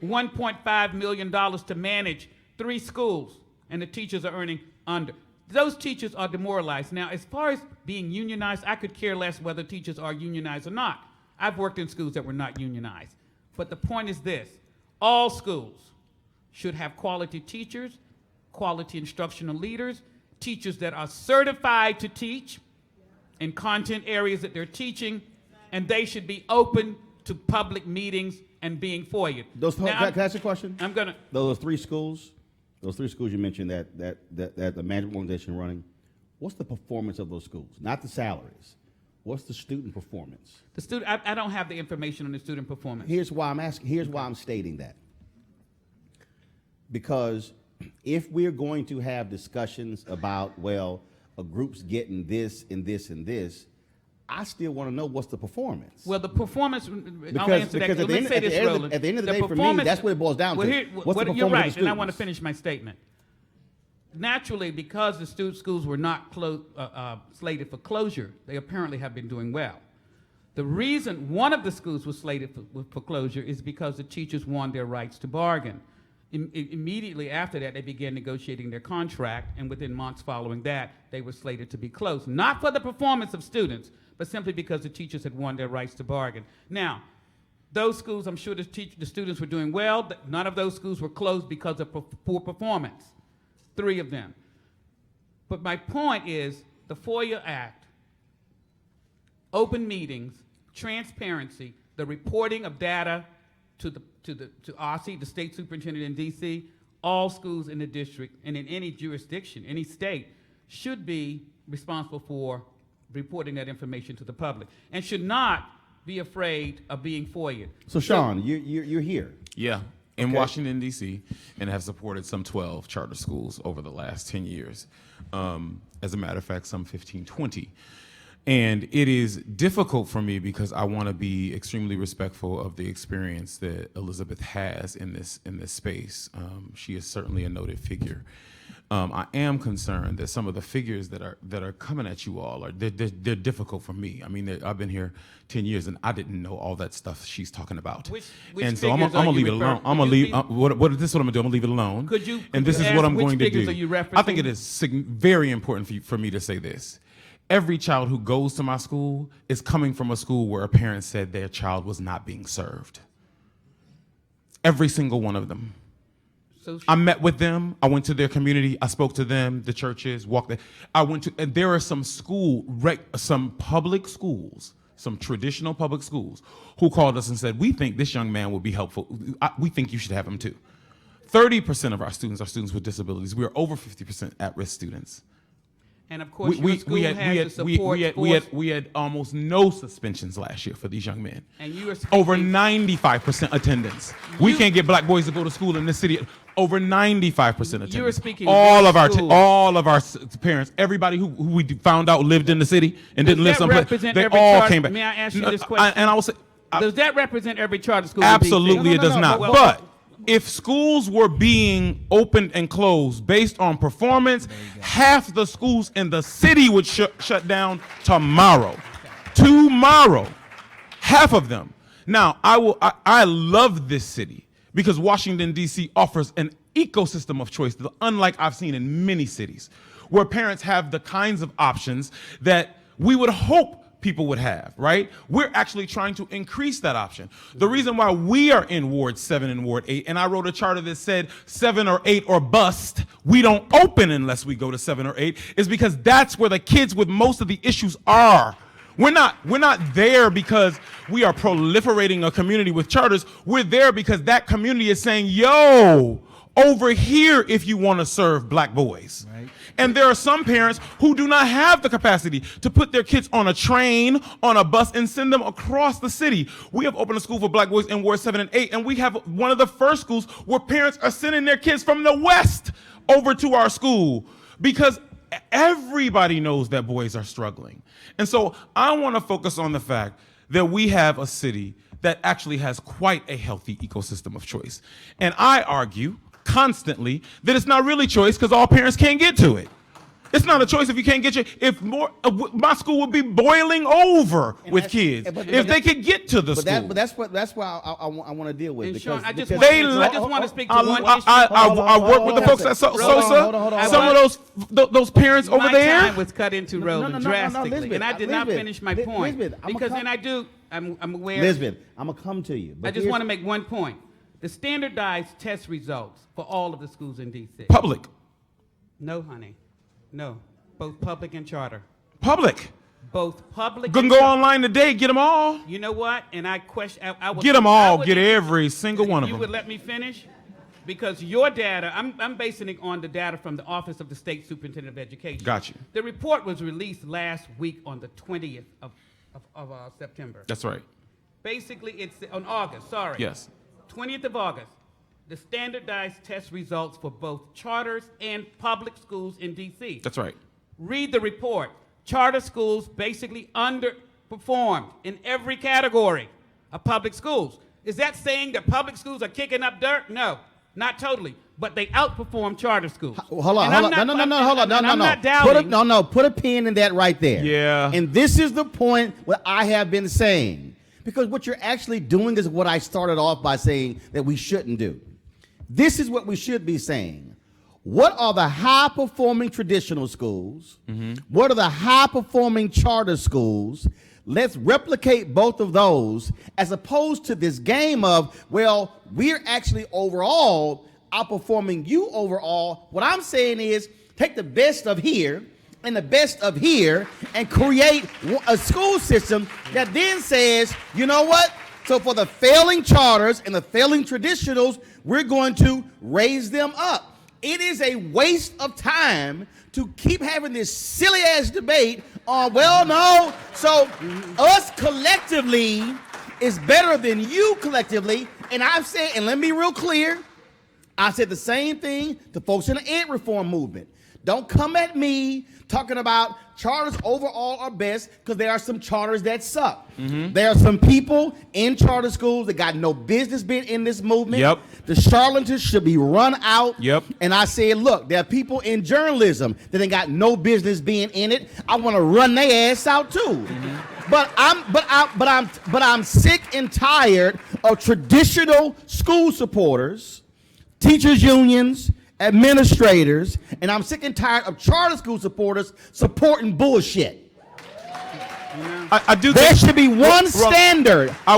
$1.5 million to manage 3 schools, and the teachers are earning under. Those teachers are demoralized. Now, as far as being unionized, I could care less whether teachers are unionized or not. I've worked in schools that were not unionized. But the point is this: all schools should have quality teachers, quality instructional leaders, teachers that are certified to teach in content areas that they're teaching, and they should be open to public meetings and being FOIA'd. Can I ask a question? I'm gonna. Those 3 schools you mentioned that the management organization running, what's the performance of those schools? Not the salaries. What's the student performance? The student, I don't have the information on the student performance. Here's why I'm asking. Here's why I'm stating that. Because if we're going to have discussions about, well, a group's getting this and this and this, I still want to know what's the performance. Well, the performance, I'll Because answer that. at Let the me end- say at the this, end of the- Roland. at the end of the day, for me, performance- that's what it boils down to. Here, What's the performance you're of the right, and I want to students? finish my statement. Naturally, because the schools were not slated for closure, they apparently have been doing well. The reason one of the schools was slated for closure is because the teachers won their rights to bargain. Immediately after that, they began negotiating their contract, and within months following that, they were slated to be closed. Not for the performance of students, but simply because the teachers had won their rights to bargain. Now, those schools, I'm sure the students were doing well. None of those schools were closed because of poor performance. 3 of them. But my point is, the FOIA Act, open meetings, transparency, the reporting of data to OSSI, the state superintendent in DC, all schools in the district and in any jurisdiction, any state, should be responsible for reporting that information to the public, and should not be afraid of being FOIA'd. So Shawn, you're here. Yeah, in Okay. Washington, D.C., and have supported some 12 charter schools over the last 10 years. As a matter of fact, some 15, 20. And it is difficult for me because I want to be extremely respectful of the experience that Elizabeth has in this space. She is certainly a noted figure. I am concerned that some of the figures that are coming at you all they're difficult for me. I mean, I've been here 10 years and I didn't know all that stuff she's talking about. Which and so I'm figures gonna are leave you it alone. referring- I'm gonna could you leave. This is what I'm gonna do. I'm gonna leave it alone. Could you And this is ask what I'm which going to figures do. are you I think referencing? it is very important for me to say this. Every child who goes to my school is coming from a school where a parent said their child was not being served. Every single one of them. So I met with them. I went to their community. I spoke to them, the churches, walked there. And there are some public schools, some traditional public schools, who called us and said, we think this young man will be helpful. We think you should have him too. 30% of our students are students with disabilities. We are over 50% at-risk students. and of course, your school has the support force, we had almost no suspensions last year for these young men. and you are speaking, Over 95% attendance. We can't get black boys to go to school in this city. Over 95% attendance. You are speaking all your of our school. all of our parents, everybody who we found out lived in the city and Does didn't live that someplace, represent they every all charter- came back. May I ask you No, this question? and I will say, does that represent every charter school? in absolutely, DC? it does not. Well, But if schools were being opened and closed based on performance, half the schools in the city would shut down tomorrow. Tomorrow, half of them. Now, I love this city because Washington, D.C. offers an ecosystem of choice, unlike I've seen in many cities, where parents have the kinds of options that we would hope people would have, right? We're actually trying to increase that option. The reason why we are in Ward 7 and Ward 8, and I wrote a charter that said 7 or 8 or bust, we don't open unless we go to 7 or 8, is because that's where the kids with most of the issues are. We're not there because we are proliferating a community with charters. We're there because that community is saying, yo, over here if you want to serve black boys. Right. And there are some parents who do not have the capacity to put their kids on a train, on a bus, and send them across the city. We have opened a school for black boys in Ward 7 and 8, and we have one of the first schools where parents are sending their kids from the West over to our school because everybody knows that boys are struggling. And so I want to focus on the fact that we have a city that actually has quite a healthy ecosystem of choice. And I argue constantly that it's not really choice because all parents can't get to it. It's not a choice if you can't get your, if more, my school would be boiling over with kids if they could get to the school. But that's why I want to deal with. And Because Shawn, I just because- want to speak to I one issue. I work with the folks at hold SOSA. on. Some of those parents over My there. time was cut into Roland drastically, Lisbeth, and I did not Lisbeth, finish my Li- point Lisbeth, I'ma because come- then I'm aware. Lisbeth, I'm gonna come to you. But I just here's- want to make one point: the standardized test results for all of the schools in DC. Public. No, honey, no. Both public and charter. Public. Both public. You can and go charter. online today, get them all. You know what? And I question. I would, Get them I all, would- get every single one of You them. would let me finish? Because your data, I'm basing it on the data from the Office of the State Superintendent of Education. Got you. The report was released last week on the 20th of September. That's right. Basically, it's on August, sorry. Yes. 20th of August. The standardized test results for both charters and public schools in DC. That's right. Read the report. Charter schools basically underperformed in every category of public schools. Is that saying that public schools are kicking up dirt? No, not totally. But they outperform charter schools. Hold on, And hold I'm on. not- No, hold on. No, and no, I'm no. not doubting. Put a pin in that right there. Yeah. And this is the point what I have been saying. Because what you're actually doing is what I started off by saying that we shouldn't do. This is what we should be saying. What are the high-performing traditional schools? What are the high-performing charter schools? Let's replicate both of those as opposed to this game of, well, we're actually overall outperforming you overall. What I'm saying is take the best of here and the best of here and create a school system that then says, you know what? So for the failing charters and the failing traditionals, we're going to raise them up. It is a waste of time to keep having this silly ass debate on, well, no, so us collectively is better than you collectively. And I've said, and let me be real clear, I said the same thing to folks in the ed reform movement. Don't come at me talking about charters overall are best, because there are some charters that suck. There are some people in charter schools that got no business being in this movement. Yep. The charlatans should be run out. Yep. And I said, look, there are people in journalism that ain't got no business being in it. I want to run their ass out too. But I'm sick and tired of traditional school supporters, teachers unions, administrators, and I'm sick and tired of charter school supporters supporting bullshit. I do There think should be one standard. I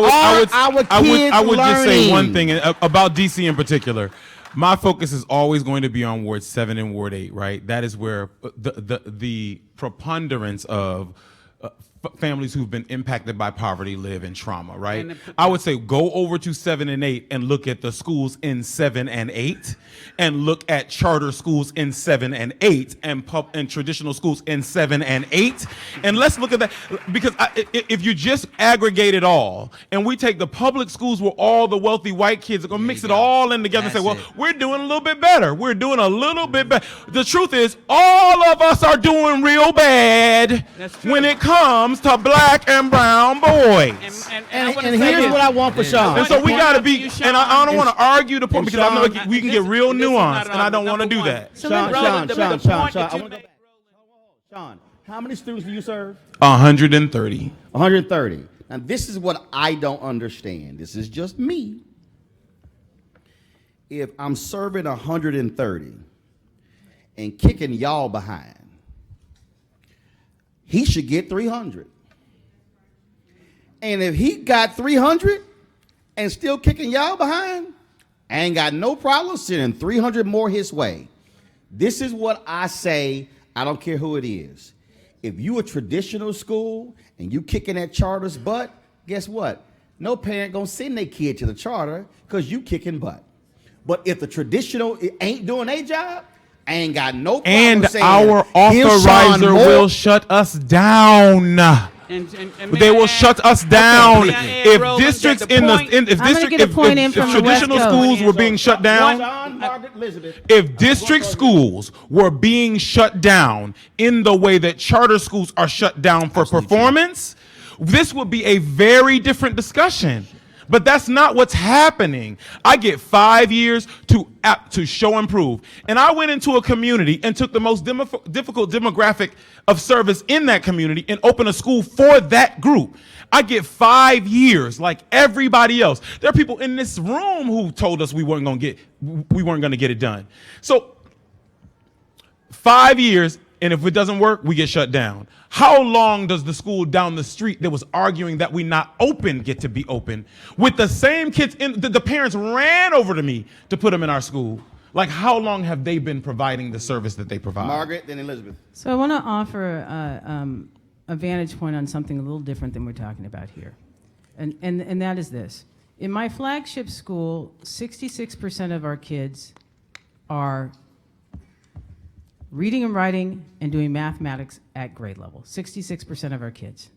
would just say one learning? thing about DC in particular. My focus is always going to be on Ward 7 and Ward 8, right? That is where the preponderance of families who've been impacted by poverty live in trauma, right? I would say go over to 7 and 8 and look at the schools in 7 and 8, and look at charter schools in 7 and 8, and traditional schools in 7 and 8, and let's look at that, because if you just aggregate it all, and we take the public schools where all the wealthy white kids are gonna mix it all in together and say, well, we're doing a little bit better. We're doing a little bit better. The truth is, all of us are doing real bad when it comes to black and brown boys. And here's what I want for Shawn. And so we got to be, and I don't want to argue the point, because I know we can get real nuanced, and I don't want to do that. Shawn, I want to go back. Shawn, how many students do you serve? 130. 130. Now, this is what I don't understand. This is just me. If I'm serving 130 and kicking y'all behind, he should get 300. And if he got 300 and still kicking y'all behind, I ain't got no problem sending 300 more his way. This is what I say. I don't care who it is. If you a traditional school and you kicking that charter's butt, guess what? No parent gonna send their kid to the charter because you kicking butt. But if the traditional ain't doing their job, I ain't got no problem And saying, our "Here's Shawn authorizer Moore." will shut us down. And They will shut us down. may I add, If Roland, districts that the in the point- if I'm gonna get a point in if from the West traditional Coast. schools were being shut down, Shawn, Margaret, Elizabeth. if district schools were being shut down in the way that charter schools are shut down for performance, this would be a very different discussion. But that's not what's happening. I get 5 years to show and prove. And I went into a community and took the most difficult demographic of service in that community and opened a school for that group. I get 5 years like everybody else. There are people in this room who told us we weren't going to get it done. So 5 years, and if it doesn't work, we get shut down. How long does the school down the street that was arguing that we not open get to be open with the same kids? The parents ran over to me to put them in our school. Like, how long have they been providing the service that they provide? Margaret, then Elizabeth. So I want to offer a vantage point on something a little different than we're talking about here. And that is this. In my flagship school, 66% of our kids are reading and writing and doing mathematics at grade level. 66% of our kids.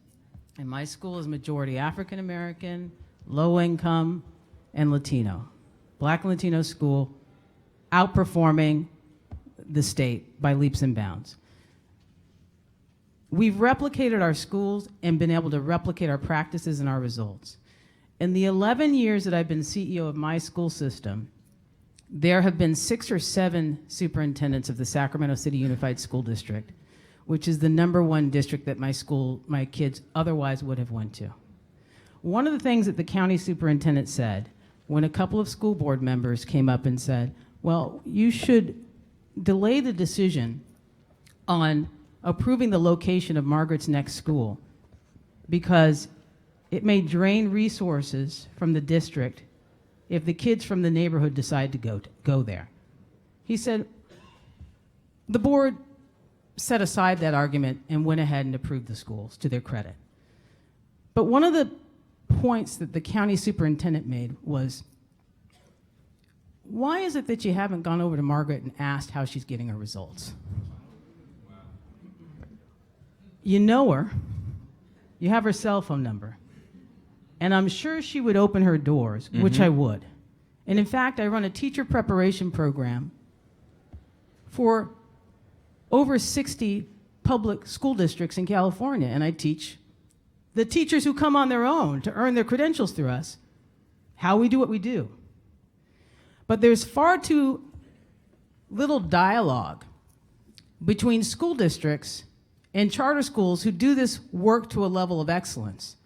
And my school is majority African American, low income, and Latino. Black and Latino school outperforming the state by leaps and bounds. We've replicated our schools and been able to replicate our practices and our results. In the 11 years that I've been CEO of my school system, there have been 6 or 7 superintendents of the Sacramento City Unified School District, which is the #1 district that my kids otherwise would have went to. One of the things that the county superintendent said when a couple of school board members came up and said, well, you should delay the decision on approving the location of Margaret's next school because it may drain resources from the district if the kids from the neighborhood decide to go there. He said, the board set aside that argument and went ahead and approved the schools, to their credit. But one of the points that the county superintendent made was, why is it that you haven't gone over to Margaret and asked how she's getting her results? You know her. You have her cell phone number. And I'm sure she would open her doors, which I would. And in fact, I run a teacher preparation program for over 60 public school districts in California, and I teach the teachers who come on their own to earn their credentials through us how we do what we do. But there's far too little dialogue between school districts and charter schools who do this work to a level of excellence.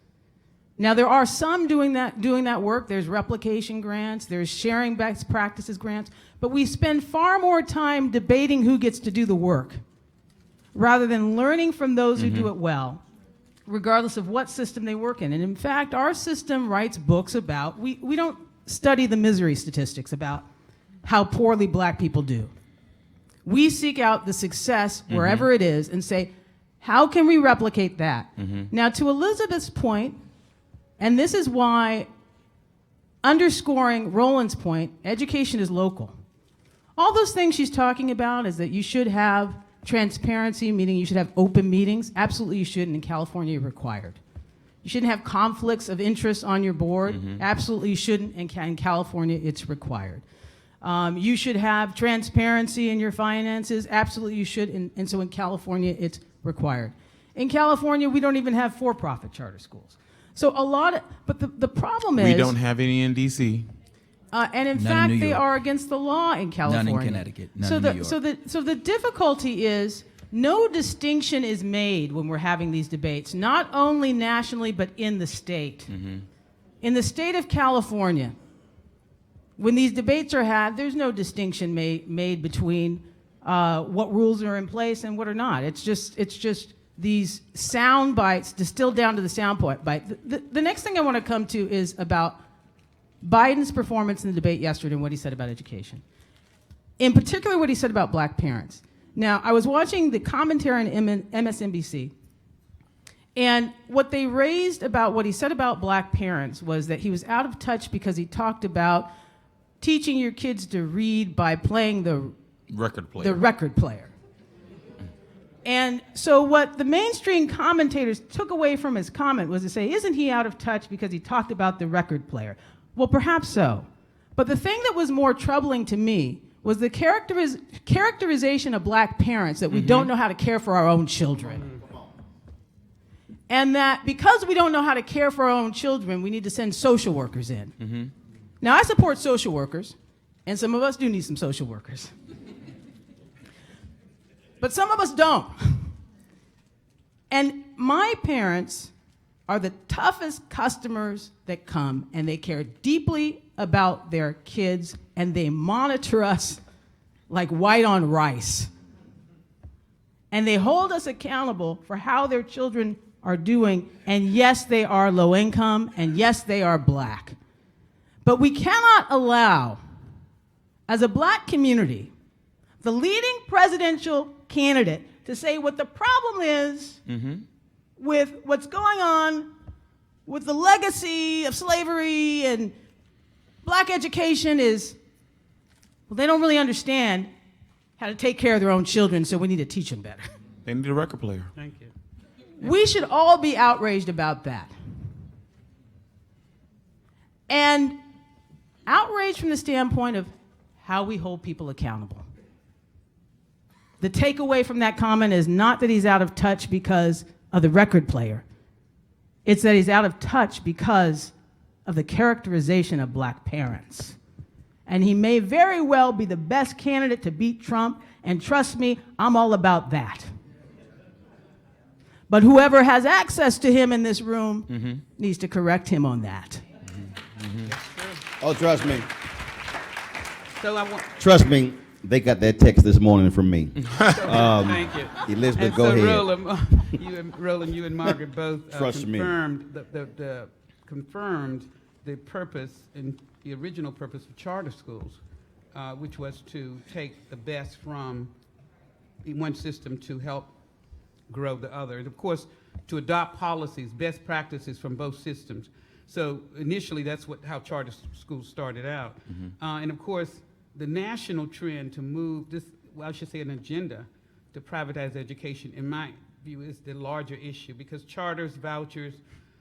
Now, there are some doing that work. There's replication grants, there's sharing best practices grants, but we spend far more time debating who gets to do the work rather than learning from those who do it well, regardless of what system they work in. And in fact, our system writes books about, we don't study the misery statistics about how poorly black people do. We seek out the success wherever it is and say, how can we replicate that? Now, to Elizabeth's point, and this is why, underscoring Roland's point, education is local. All those things she's talking about is that you should have transparency, meaning you should have open meetings. Absolutely you should, and in California you're required. You shouldn't have conflicts of interest on your board. Absolutely you shouldn't, and in California it's required. You should have transparency in your finances. Absolutely you should, and so in California it's required. In California we don't even have for-profit charter schools. So a lot of, but the problem is... We don't have any in D.C. And in None in fact, New they York. are against the law in California. None in Connecticut. None in New York. So the difficulty is no distinction is made when we're having these debates, not only nationally, but in the state. In the state of California, when these debates are had, there's no distinction made between what rules are in place and what are not. It's just these sound bites distilled down to the sound bite. The next thing I want to come to is about Biden's performance in the debate yesterday and what he said about education. In particular, what he said about black parents. Now, I was watching the commentary on MSNBC, and what they raised about what he said about black parents was that he was out of touch because he talked about teaching your kids to read by playing the record player. And so what the mainstream commentators took away from his comment was to say, isn't he out of touch because he talked about the record player? Well, perhaps so. But the thing that was more troubling to me was the characterization of black parents that we don't know how to care for our own children. And that because we don't know how to care for our own children, we need to send social workers in. Now, I support social workers, and some of us do need some social workers. But some of us don't. And my parents are the toughest customers that come, and they care deeply about their kids, and they monitor us like white on rice. And they hold us accountable for how their children are doing, and yes, they are low income, and yes, they are black. But we cannot allow, as a black community, the leading presidential candidate to say what the problem is with what's going on with the legacy of slavery and black education is, well, they don't really understand how to take care of their own children, so we need to teach them better. They need a record player. Thank you. We should all be outraged about that. And outraged from the standpoint of how we hold people accountable. The takeaway from that comment is not that he's out of touch because of the record player. It's that he's out of touch because of the characterization of black parents. And he may very well be the best candidate to beat Trump, and trust me, I'm all about that. But whoever has access to him in this room needs to correct him on that. Oh, trust me. So I want. Trust me, they got that text this morning from me. Thank you. Elizabeth, And go so ahead. Roland, you and Margaret both Trust me. confirmed the purpose and the original purpose of charter schools, which was to take the best from one system to help grow the other. And of course, to adopt policies, best practices from both systems. So initially, that's how charter schools started out. And of course, the national trend to move this, well, I should say an agenda to privatize education, in my view, is the larger issue, because charters, vouchers,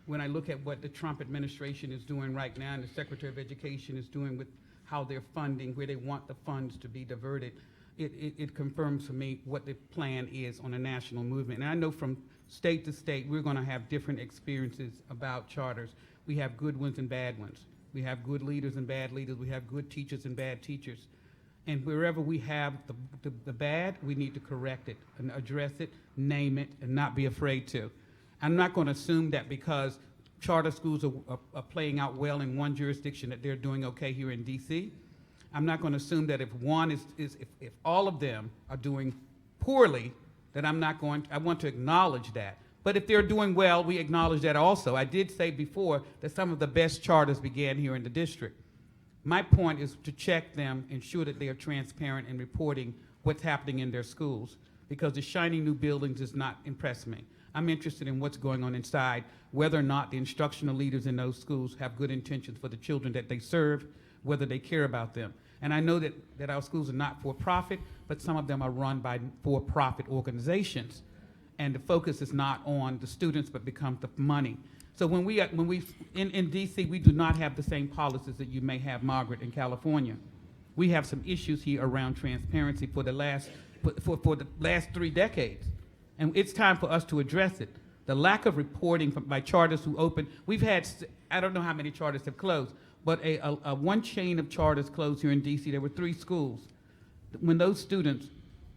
when I look at what the Trump administration is doing right now and the Secretary of Education is doing with how they're funding, where they want the funds to be diverted, it confirms for me what the plan is on a national movement. And I know from state to state, we're going to have different experiences about charters. We have good ones and bad ones. We have good leaders and bad leaders. We have good teachers and bad teachers. And wherever we have the bad, we need to correct it and address it, name it, and not be afraid to. I'm not going to assume that because charter schools are playing out well in one jurisdiction that they're doing okay here in DC. I'm not going to assume that if one if all of them are doing poorly, that I want to acknowledge that. But if they're doing well, we acknowledge that also. I did say before that some of the best charters began here in the district. My point is to check them, ensure that they are transparent in reporting what's happening in their schools, because the shiny new buildings does not impress me. I'm interested in what's going on inside, whether or not the instructional leaders in those schools have good intentions for the children that they serve, whether they care about them. And I know that our schools are not for-profit, but some of them are run by for-profit organizations. And the focus is not on the students, but becomes the money. So in DC, we do not have the same policies that you may have, Margaret, in California. We have some issues here around transparency for the last 3 decades. And it's time for us to address it. The lack of reporting by charters who open, we've had, I don't know how many charters have closed, but a one chain of charters closed here in DC. There were 3 schools. When those students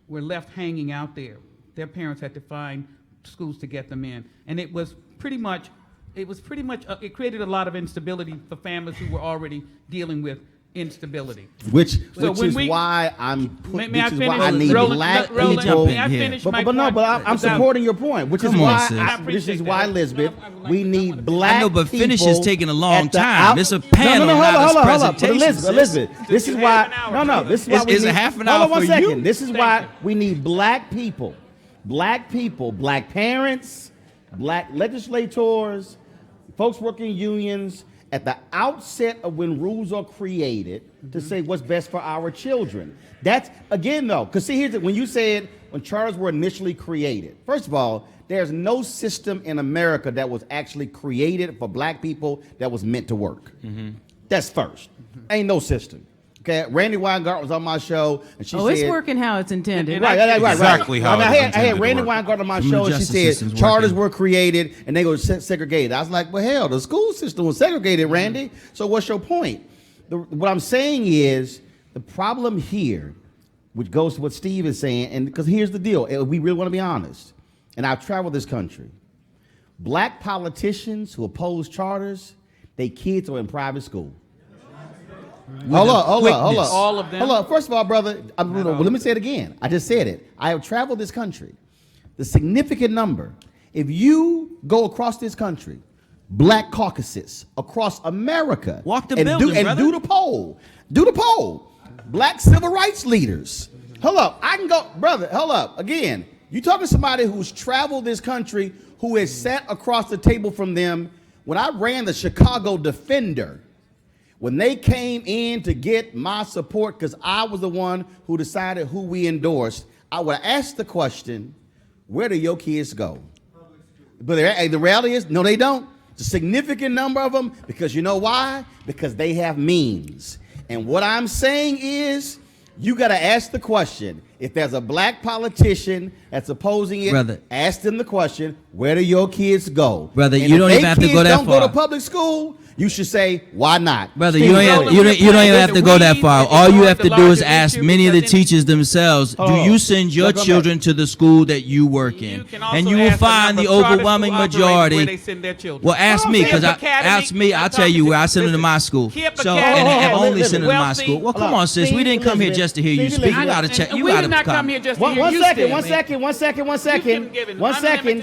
were left hanging out there, their parents had to find schools to get them in. And it created a lot of instability for families who were already dealing with instability. Which So is when why I need Roland, black Roland, people. may I finish my But point? I'm supporting your point, which is Come on, why sis. this is why, Elizabeth, I would like we to- need black I know, but finish people is taking a long at the time. This a panel, hold not a on. But presentation, sis. Elizabeth, this is why. This is why we Is it need. half an Hold hour on one for second. you? This is Thank why you. we need black people, black parents, black legislators, folks working in unions at the outset of when rules are created to say what's best for our children. That's, again, though, because see, here's when you said when charters were initially created, first of all, there's no system in America that was actually created for black people that was meant to work. That's first. Ain't no system. Okay, Randy Weingart was on my show, and she said, it's working how it's intended. Right. Exactly how I it is had intended to Randy work. Weingart on my Criminal show, and she justice said system's charters working. were created and they were segregated. I was like, well, hell, the school system was segregated, Randy. So what's your point? What I'm saying is the problem here, which goes to what Steve is saying, and because here's the deal, we really want to be honest, and I've traveled this country. Black politicians who oppose charters, their kids are in private school. Hold up. All of them? Hold up. First of all, brother, let me say it again. I just said it. I have traveled this country. The significant number, if you go across this country, black caucuses across America, Walk the and building, do brother. the poll. Black civil rights leaders. Hold up. I can go, brother. Hold up. Again, you talking to somebody who's traveled this country, who has sat across the table from them. When I ran the Chicago Defender, when they came in to get my support, because I was the one who decided who we endorsed, I would ask the question, where do your kids go? But the reality is, no, they don't. It's a significant number of them, because you know why? Because they have means. And what I'm saying is, you got to ask the question. If there's a black politician that's opposing it, Brother. ask them the question, where do your kids go? Brother, And you if don't they even have to kids go that don't go far. to public school, you should say, why not? Brother, Steve, you don't even have to go that far. All you have to do is ask many of the teachers themselves, do you send your children to the school that you work in? And you will find the overwhelming majority. Well, ask me, because I'll tell you where I send them to my school. So, and I've only sent them to my school. Well, come on, sis, we didn't come here just to hear you speak. You gotta check. You We did gotta not come come. here just to One hear you speak. second.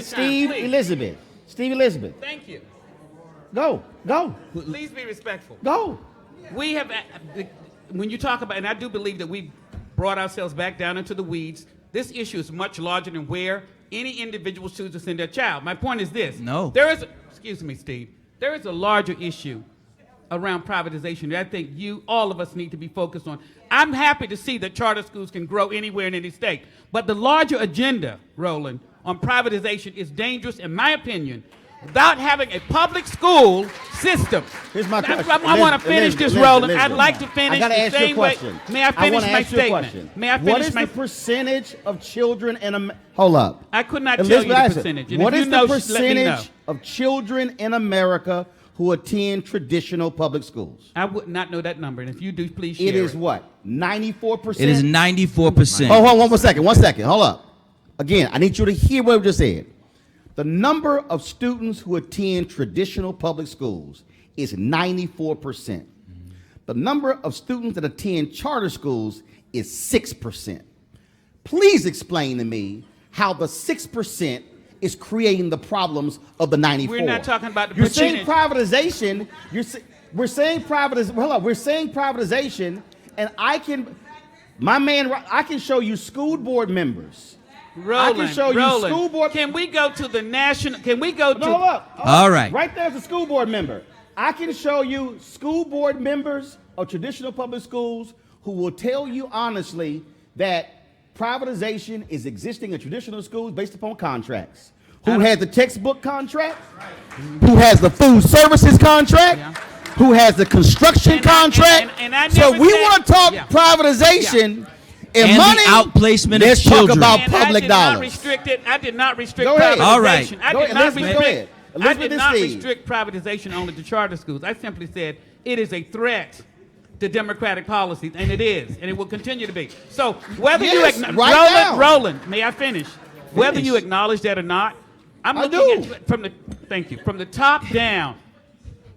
Steve Please. Elizabeth. Thank you. Go. Please be respectful. Go. We have, when you talk about, and I do believe that we brought ourselves back down into the weeds, this issue is much larger than where any individual chooses to send their child. My point is this. No. Excuse me, Steve. There is a larger issue around privatization that I think all of us need to be focused on. I'm happy to see that charter schools can grow anywhere in any state, but the larger agenda, Roland, on privatization is dangerous, in my opinion, without having a public school system. Here's my question. I want to finish this, Roland. I'd like to finish I gotta the ask you a same way. question. May I finish wanna my ask you a statement? question. May I What finish is my the percentage of children in America? Hold up. I could not tell Elizabeth, you the ask it. percentage. And What if is you know, the let me know. percentage of children in America who attend traditional public schools? I would not know that number, and if you do, please share It is what? 94%? It is 94%. Oh, hold on, 1 second. 1 second. Hold up. Again, I need you to hear what we just said. The number of students who attend traditional public schools is 94%. The number of students that attend charter schools is 6%. Please explain to me how the 6% is creating the problems of the 94. We're not talking about the You're saying percentage. privatization. We're saying privatization. Hold up. We're saying privatization, and I can show you school board members. Roland, I can show you Roland, school board. Can we go to the national? Can we go to? No, hold up. All right. Right there's a school board member. I can show you school board members of traditional public schools who will tell you honestly that privatization is existing in traditional schools based upon contracts. Who has the textbook contract? Who has the food services contract? Yeah. Who has the construction contract? and I So never we said- want to talk Yeah. privatization and And the money. outplacement of let's children. talk about And public I did not dollars. restrict it. I did not restrict Go ahead. privatization. All right. I Go did ahead, not Elizabeth, go ahead. restrict. I Elizabeth did and not Steve. restrict privatization only to charter schools. I simply said it is a threat to democratic policies, and it is, and it will continue to be. So whether Yes, you right now. Roland, may I finish? Whether you acknowledge that or not, I'm I looking do. at from the top down,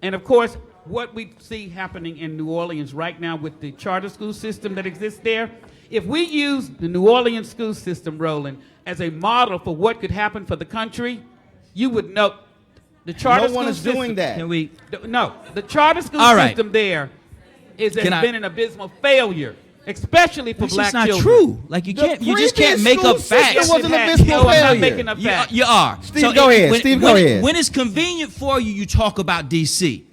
and of course what we see happening in New Orleans right now with the charter school system that exists there. If we use the New Orleans school system, Roland, as a model for what could happen for the country, you would know the charter No school one is system. doing that. Can we? No, the charter school All right. system there has Can I- been an abysmal failure, especially for That's black just not children. true. Like you just can't make up facts. It was an Yes, abysmal no, I'm not failure. making up facts. You are. Steve, go ahead. Steve, go ahead. When it's convenient for you, you talk about D.C.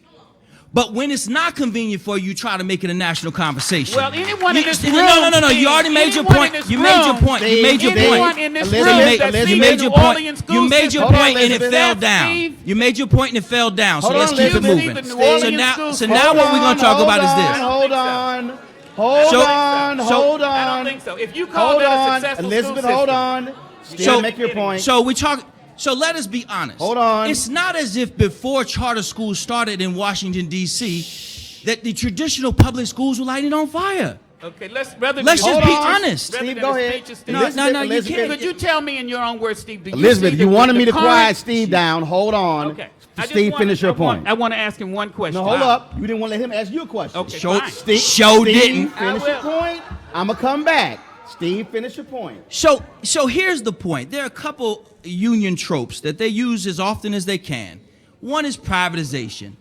But when it's not convenient for you, you try to make it a national conversation. Well, anyone in this room, No. Steve, You already made your anyone point. in this You made your room, point. You made your anyone point. in this Elizabeth, room that Elizabeth, sees You made the your New Orleans point. school You made your system- point, and it Elizabeth. fell down. Steve. You made your point, and it fell down. So Hold let's on, keep it Elizabeth. moving. The New So Orleans now, school so now what we're gonna talk about is this. Hold on. Hold So- on. so- Hold on. I don't think so. If you call Hold that a on. successful Elizabeth, school hold system, on. Steve, So- make your point. So we talk. So let us be honest. Hold on. It's not as if before charter schools started in Washington D.C. that the traditional public schools were lighting on fire. Okay, Let's than just the be speeches- honest. rather Steve, than go the ahead. speeches, Steve. No, you Elizabeth, can't. Could you tell me in your own words, Steve? Do you Elizabeth, see you the- wanted the me to current- quiet Steve down. Hold on. Okay. I just Steve, wanted- finish your point. I want to ask him one question. No, hold up. You didn't want to let him ask you a question. Okay, Show- fine. Steve, Show Steve, didn't. finish I your will. point. I'm going to come back. Steve, finish your point. So here's the point. There are a couple union tropes that they use as often as they can. One is privatization.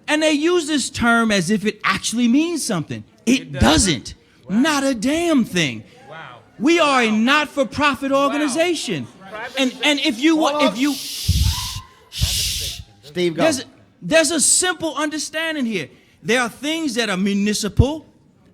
And they use this term as if it actually means something. It doesn't. Not a damn thing. Wow. We are a not-for-profit organization. And if you Steve, go. there's a simple understanding here. There are things that are municipal.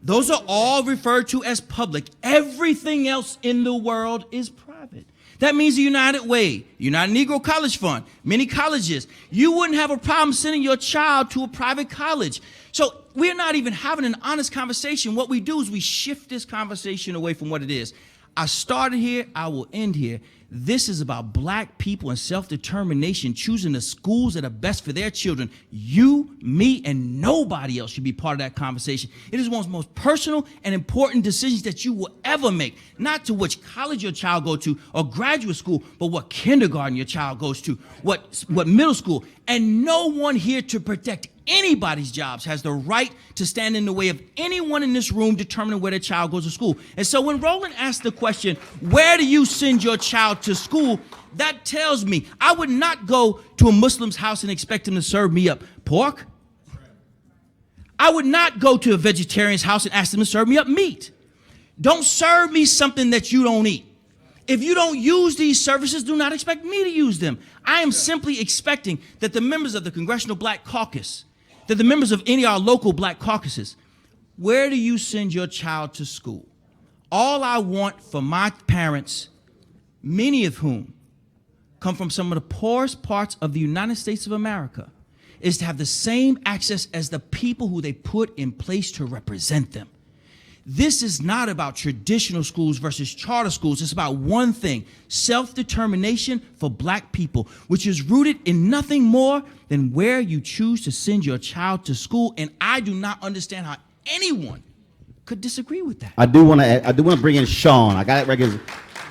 Those are all referred to as public. Everything else in the world is private. That means the United Way, United Negro College Fund, many colleges. You wouldn't have a problem sending your child to a private college. So we're not even having an honest conversation. What we do is we shift this conversation away from what it is. I started here, I will end here. This is about black people and self-determination, choosing the schools that are best for their children. You, me, and nobody else should be part of that conversation. It is one of the most personal and important decisions that you will ever make. Not to which college your child goes to or graduate school, but what kindergarten your child goes to, what middle school. And no one here to protect anybody's jobs has the right to stand in the way of anyone in this room determining where their child goes to school. And so when Roland asked the question, where do you send your child to school? That tells me I would not go to a Muslim's house and expect him to serve me up pork. I would not go to a vegetarian's house and ask them to serve me up meat. Don't serve me something that you don't eat. If you don't use these services, do not expect me to use them. I am simply expecting that the members of the Congressional Black Caucus They're the members of any of our local black caucuses. Where do you send your child to school? All I want for my parents, many of whom come from some of the poorest parts of the United States of America, is to have the same access as the people who they put in place to represent them. This is not about traditional schools versus charter schools. It's about one thing: self-determination for black people, which is rooted in nothing more than where you choose to send your child to school. And I do not understand how anyone could disagree with that. I do want to bring in Shawn. I got it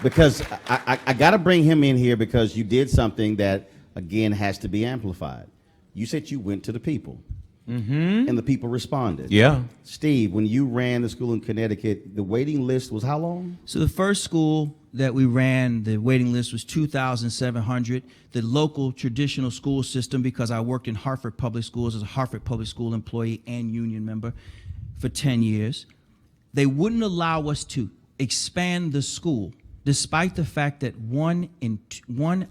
because I got to bring him in here because you did something that, again, has to be amplified. You said you went to the people, and the people responded. Yeah. Steve, when you ran the school in Connecticut, the waiting list was how long? So the first school that we ran, the waiting list was 2,700. The local traditional school system, because I worked in Hartford Public Schools as a Hartford Public School employee and union member for 10 years, they wouldn't allow us to expand the school, despite the fact that one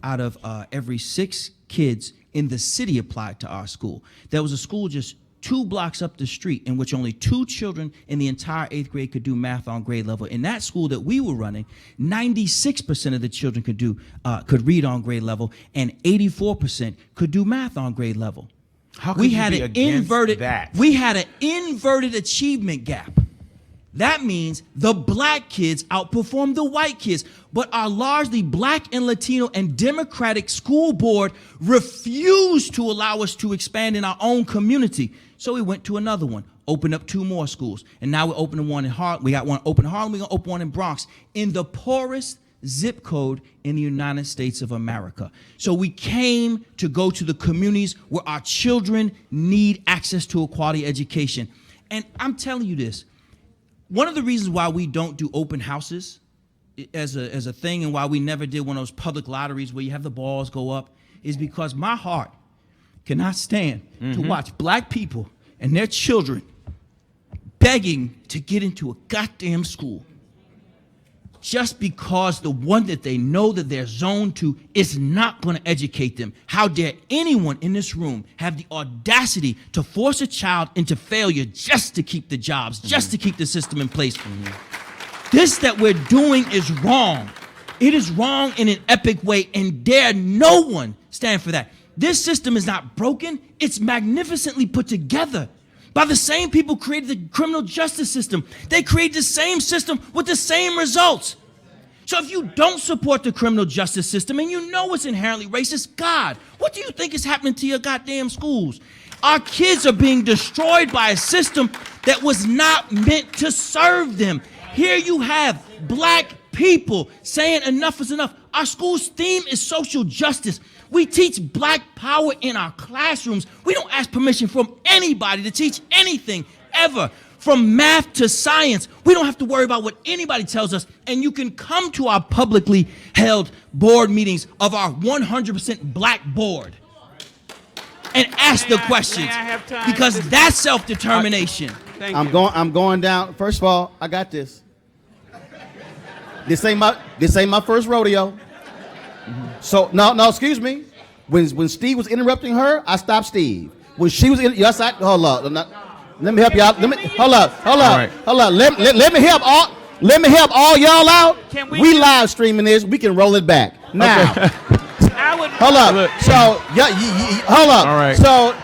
out of every 6 kids in the city applied to our school. There was a school just 2 blocks up the street in which only 2 children in the entire 8th grade could do math on grade level. In that school that we were running, 96% of the children could read on grade level, and 84% could do math on grade level. How could you be against that? We had an inverted achievement gap. That means the black kids outperformed the white kids, but our largely black and Latino and Democratic school board refused to allow us to expand in our own community. So we went to another one, opened up 2 more schools, and now we're opening one in Harlem. We got one open in Harlem, we're gonna open one in Bronx, in the poorest zip code in the United States of America. So we came to go to the communities where our children need access to a quality education. And I'm telling you this, one of the reasons why we don't do open houses as a thing, and why we never did one of those public lotteries where you have the balls go up, is because my heart cannot stand to watch black people and their children begging to get into a goddamn school just because the one that they know that they're zoned to is not going to educate them. How dare anyone in this room have the audacity to force a child into failure just to keep the jobs, just to keep the system in place? This that we're doing is wrong. It is wrong in an epic way, and dare no one stand for that. This system is not broken. It's magnificently put together by the same people who created the criminal justice system. They created the same system with the same results. So if you don't support the criminal justice system and you know it's inherently racist, God, what do you think is happening to your goddamn schools? Our kids are being destroyed by a system that was not meant to serve them. Here you have black people saying enough is enough. Our school's theme is social justice. We teach black power in our classrooms. We don't ask permission from anybody to teach anything, ever. From math to science, we don't have to worry about what anybody tells us. And you can come to our publicly held board meetings of our 100% black board and ask the questions, because that's self-determination. Thank I'm you. going down. First of all, I got this. This ain't my first rodeo. So no, excuse me. When Steve was interrupting her, I stopped Steve. When she was yes, hold up. Let me help y'all. Hold up. Right. Hold up. Let me help all y'all out. Can we We live streaming this. We can roll it back now. I would. Hold up. Look. So hold up. All right.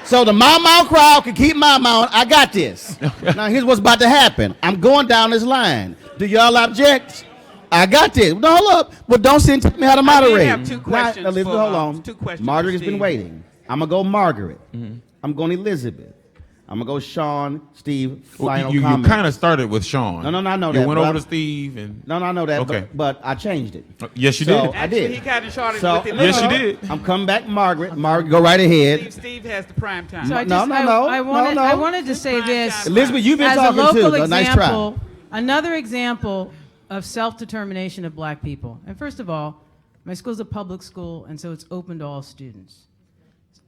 So the mouth crowd can keep my mouth. I got this. Now here's what's about to happen. I'm going down this line. Do y'all object? I got this. No, hold up. Well, don't sit and tell me how to moderate. have 2 questions. Now, Elizabeth, hold on. 2 questions. Margaret for has been Steve. waiting. I'm going to go Margaret. I'm going Elizabeth. I'm going to go Shawn, Steve, final You comment. kind of started with Shawn. No, I know you that, went but over to Steve and. No, I know that, Okay. but I changed it. Yes, you So did. I did. Actually, he kind of started So, with it. Yes, you did. I'm coming back Margaret. Margaret, go right ahead. Steve has the prime time. So No, I wanted to say this. Elizabeth, you've been as talking a local too. Nice example, try. another example of self-determination of black people. And first of all, my school's a public school, and so it's open to all students.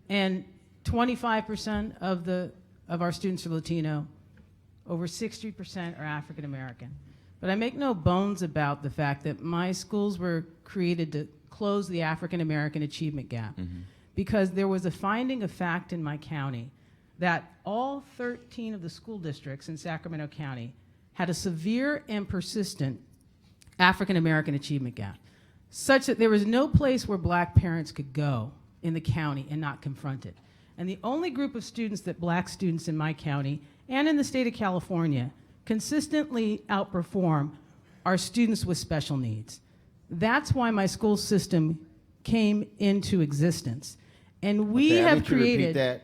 And 25% of our students are Latino. Over 60% are African American. But I make no bones about the fact that my schools were created to close the African American achievement gap, because there was a finding of fact in my county that all 13 of the school districts in Sacramento County had a severe and persistent African American achievement gap, such that there was no place where black parents could go in the county and not confront it. And the only group of students that black students in my county and in the state of California consistently outperform are students with special needs. That's why my school system came into existence. And we Okay, I have need you to repeat created, that.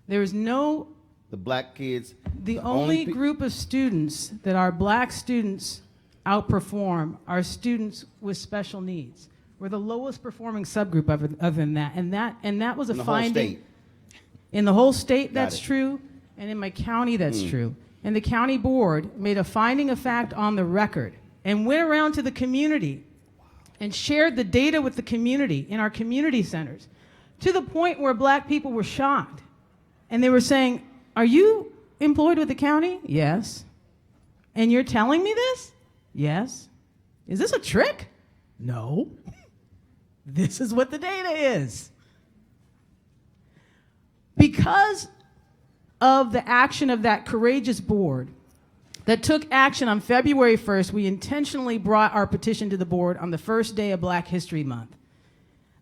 there is no, The black kids. the only group of students that our black students outperform are students with special needs. We're the lowest performing subgroup other than that. And that was a In the whole finding. state. In the whole state, Got that's it. true. And in my county, that's true. And the county board made a finding of fact on the record and went around to the community and shared the data with the community in our community centers, to the point where black people were shocked. And they were saying, "Are you employed with the county?" "Yes." "And you're telling me this?" "Yes." "Is this a trick?" "No." This is what the data is. Because of the action of that courageous board that took action on February 1st, we intentionally brought our petition to the board on the first day of Black History Month.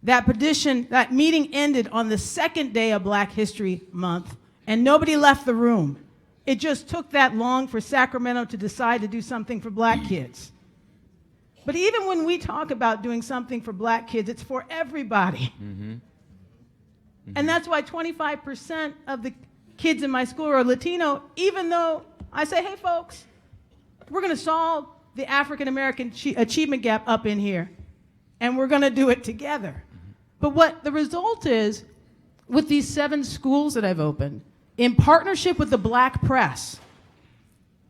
That meeting ended on the second day of Black History Month, and nobody left the room. It just took that long for Sacramento to decide to do something for black kids. But even when we talk about doing something for black kids, it's for everybody. And that's why 25% of the kids in my school are Latino, even though I say, "Hey folks, we're gonna solve the African American achievement gap up in here, and we're gonna do it together." But what the result is, with these 7 schools that I've opened, in partnership with the Black Press,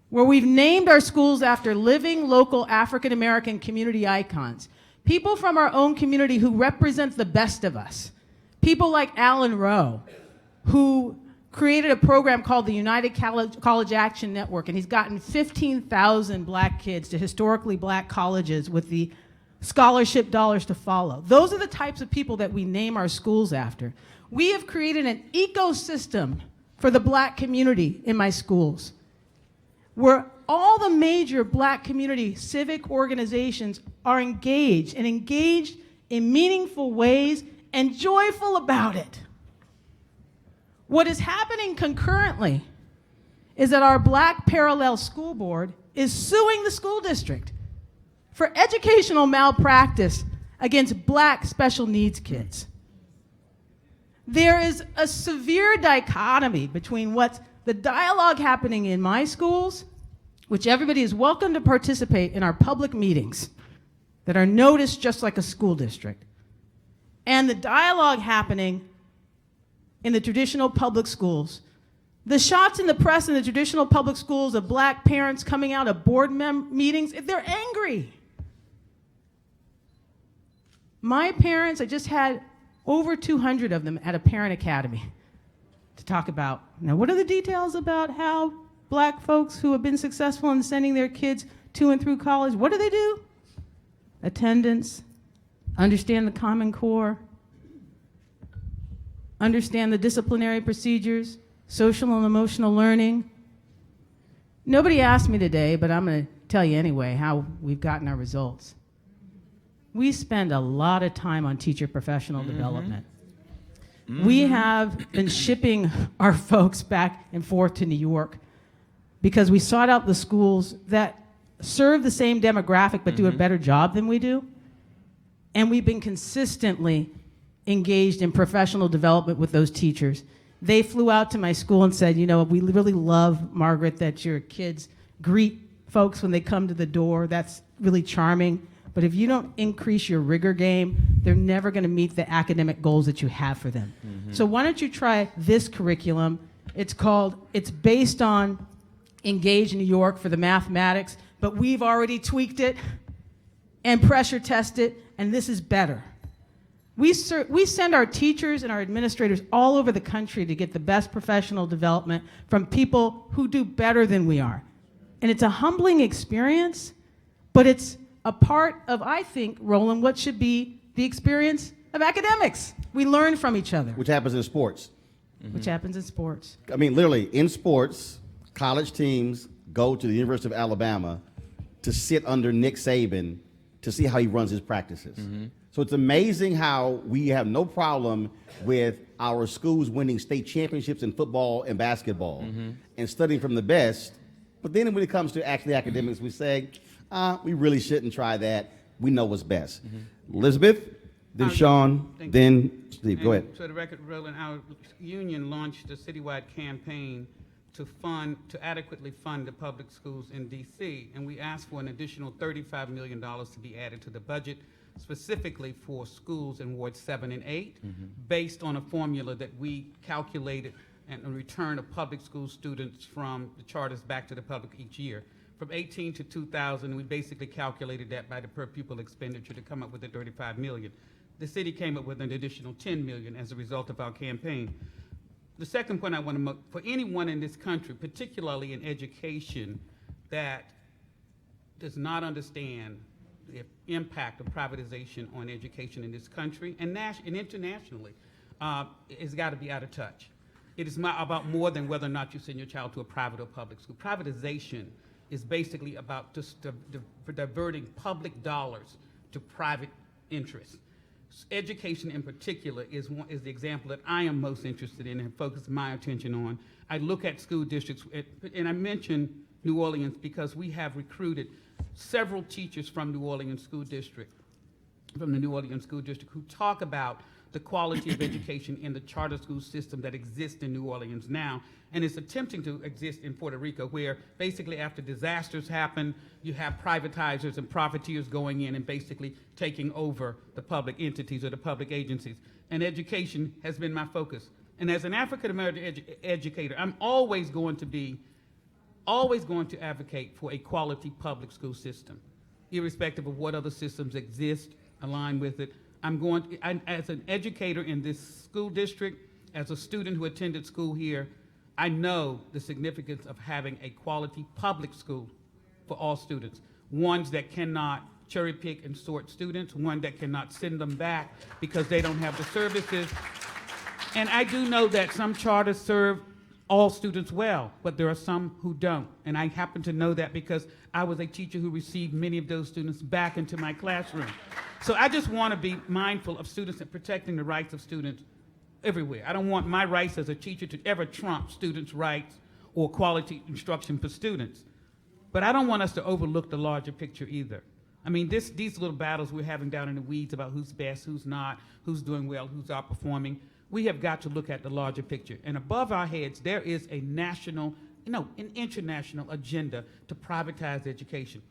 where we've named our schools after living local African American community icons, people from our own community who represent the best of us, people like Alan Rowe, who created a program called the United College Action Network, and he's gotten 15,000 black kids to historically black colleges with the scholarship dollars to follow. Those are the types of people that we name our schools after. We have created an ecosystem for the black community in my schools, where all the major black community civic organizations are engaged in meaningful ways and joyful about it. What is happening concurrently is that our Black Parallel School Board is suing the school district for educational malpractice against black special needs kids. There is a severe dichotomy between what's the dialogue happening in my schools, which everybody is welcome to participate in our public meetings that are noticed just like a school district, and the dialogue happening in the traditional public schools. The shots in the press in the traditional public schools of black parents coming out of board meetings, they're angry. My parents, I just had over 200 of them at a parent academy to talk about. Now, what are the details about how black folks who have been successful in sending their kids to and through college, what do? Attendance, understand the Common Core, understand the disciplinary procedures, social and emotional learning. Nobody asked me today, but I'm going to tell you anyway how we've gotten our results. We spend a lot of time on teacher professional development. We have been shipping our folks back and forth to New York because we sought out the schools that serve the same demographic but do a better job than we do. And we've been consistently engaged in professional development with those teachers. They flew out to my school and said, "You know, we really love, Margaret, that your kids greet folks when they come to the door. That's really charming. But if you don't increase your rigor game, they're never going to meet the academic goals that you have for them. So why don't you try this curriculum? It's based on Engage New York for the mathematics, but we've already tweaked it and pressure tested, and this is better." We send our teachers and our administrators all over the country to get the best professional development from people who do better than we are. And it's a humbling experience, but it's a part of, I think, Roland, what should be the experience of academics. We learn from each other. Which happens in sports. which happens in sports. I mean, literally, in sports, college teams go to the University of Alabama to sit under Nick Saban to see how he runs his practices. So it's amazing how we have no problem with our schools winning state championships in football and basketball and studying from the best. But then when it comes to actually academics, we say, we really shouldn't try that. We know what's best. Elizabeth, then Shawn, thank you. then Steve. Go And ahead. For the record, Roland, our union launched a citywide campaign to adequately fund the public schools in DC, and we asked for an additional $35 million to be added to the budget, specifically for schools in Wards 7 and 8, based on a formula that we calculated and a return of public school students from the charters back to the public each year. From 18 to 2000, we basically calculated that by the per pupil expenditure to come up with the 35 million. The city came up with an additional 10 million as a result of our campaign. The second point I want to make, for anyone in this country, particularly in education, that does not understand the impact of privatization on education in this country and internationally, it's got to be out of touch. It is about more than whether or not you send your child to a private or public school. Privatization is basically about just diverting public dollars to private interests. Education in particular is the example that I am most interested in and focus my attention on. I look at school districts, and I mention New Orleans because we have recruited several teachers from New Orleans School District, from the New Orleans School District, who talk about the quality of education in the charter school system that exists in New Orleans now, and is attempting to exist in Puerto Rico, where basically after disasters happen, you have privatizers and profiteers going in and basically taking over the public entities or the public agencies. And education has been my focus. And as an African American educator, I'm always going to advocate for a quality public school system, irrespective of what other systems exist, align with it. As an educator in this school district, as a student who attended school here, I know the significance of having a quality public school for all students, ones that cannot cherry pick and sort students, one that cannot send them back because they don't have the services. And I do know that some charters serve all students well, but there are some who don't. And I happen to know that because I was a teacher who received many of those students back into my classroom. So I just want to be mindful of students and protecting the rights of students everywhere. I don't want my rights as a teacher to ever trump students' rights or quality instruction for students. But I don't want us to overlook the larger picture either. I mean, these little battles we're having down in the weeds about who's best, who's not, who's doing well, who's outperforming, we have got to look at the larger picture. And above our heads, there is a national, an international agenda to privatize education.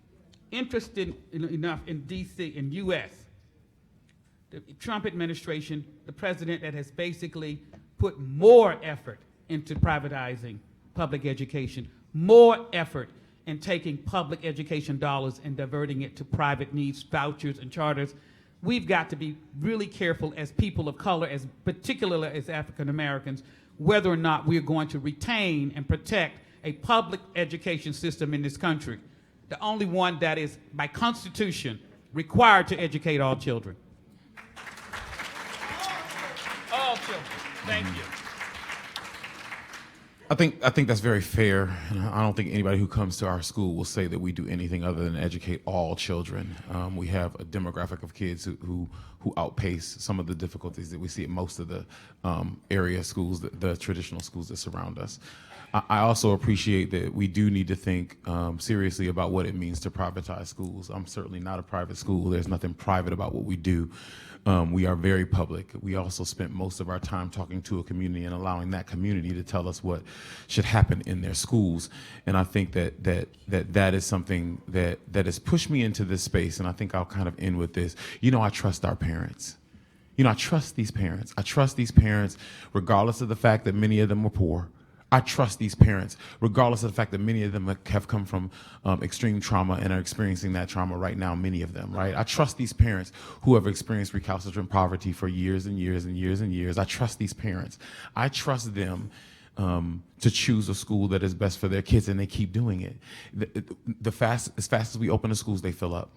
Interested enough in DC, in US, the Trump administration, the president that has basically put more effort into privatizing public education, more effort in taking public education dollars and diverting it to private needs, vouchers, and charters. We've got to be really careful as people of color, as particularly as African Americans, whether or not we're going to retain and protect a public education system in this country, the only one that is, by Constitution, required to educate all children. All children. Thank you. I think that's very fair, and I don't think anybody who comes to our school will say that we do anything other than educate all children. We have a demographic of kids who outpace some of the difficulties that we see at most of the area schools, the traditional schools that surround us. I also appreciate that we do need to think seriously about what it means to privatize schools. I'm certainly not a private school. There's nothing private about what we do. We are very public. We also spent most of our time talking to a community and allowing that community to tell us what should happen in their schools. And I think that is something that has pushed me into this space, and I think I'll kind of end with this. I trust our parents. I trust these parents. I trust these parents regardless of the fact that many of them were poor. I trust these parents, regardless of the fact that many of them have come from extreme trauma and are experiencing that trauma right now, many of them, right? I trust these parents who have experienced recalcitrant poverty for years and years and years and years. I trust these parents. I trust them to choose a school that is best for their kids, and they keep doing it. As fast as we open the schools, they fill up.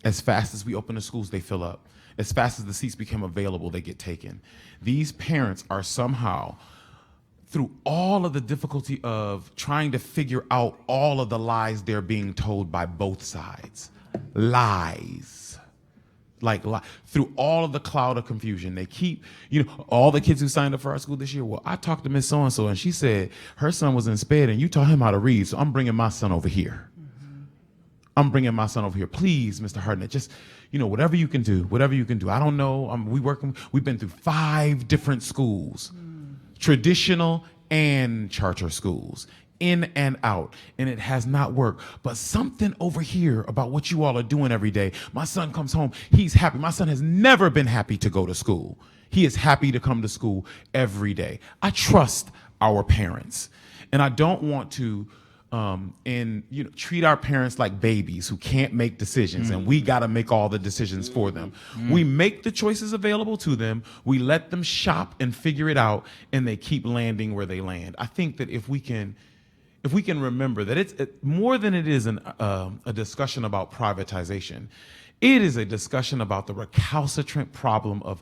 As fast as we open the schools, they fill up. As fast as the seats become available, they get taken. These parents are somehow through all of the difficulty of trying to figure out all of the lies they're being told by both sides. Lies. Through all of the cloud of confusion, they keep, all the kids who signed up for our school this year, well, I talked to Miss So-and-so, and she said her son was in SPED, and you taught him how to read, so I'm bringing my son over here. I'm bringing my son over here. Please, Mr. Hardnett, just, whatever you can do. I don't know. We've been through 5 different schools, traditional and charter schools, in and out, and it has not worked. But something over here about what you all are doing every day. My son comes home, he's happy. My son has never been happy to go to school. He is happy to come to school every day. I trust our parents, and I don't want to treat our parents like babies who can't make decisions, and we got to make all the decisions for them. We make the choices available to them. We let them shop and figure it out, and they keep landing where they land. I think that if we can remember that it's more than it is a discussion about privatization, it is a discussion about the recalcitrant problem of,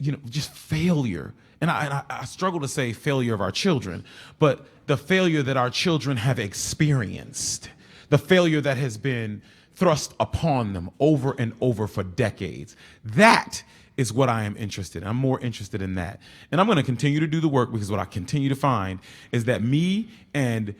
just failure. And I struggle to say failure of our children, but the failure that our children have experienced, the failure that has been thrust upon them over and over for decades. That is what I am interested in. I'm more interested in that. And I'm going to continue to do the work, because what I continue to find is that me and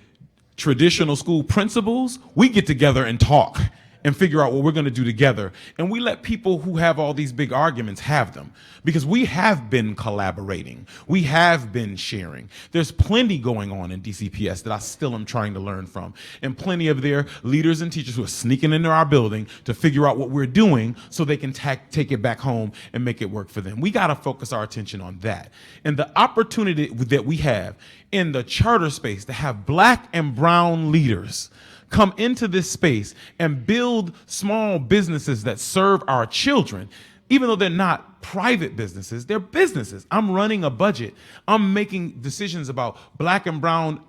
traditional school principals, we get together and talk and figure out what we're going to do together. And we let people who have all these big arguments have them, because we have been collaborating. We have been sharing. There's plenty going on in DCPS that I still am trying to learn from, and plenty of their leaders and teachers who are sneaking into our building to figure out what we're doing so they can take it back home and make it work for them. We got to focus our attention on that. And the opportunity that we have in the charter space to have Black and brown leaders come into this space and build small businesses that serve our children, even though they're not private businesses, they're businesses. I'm running a budget. I'm making decisions about Black and brown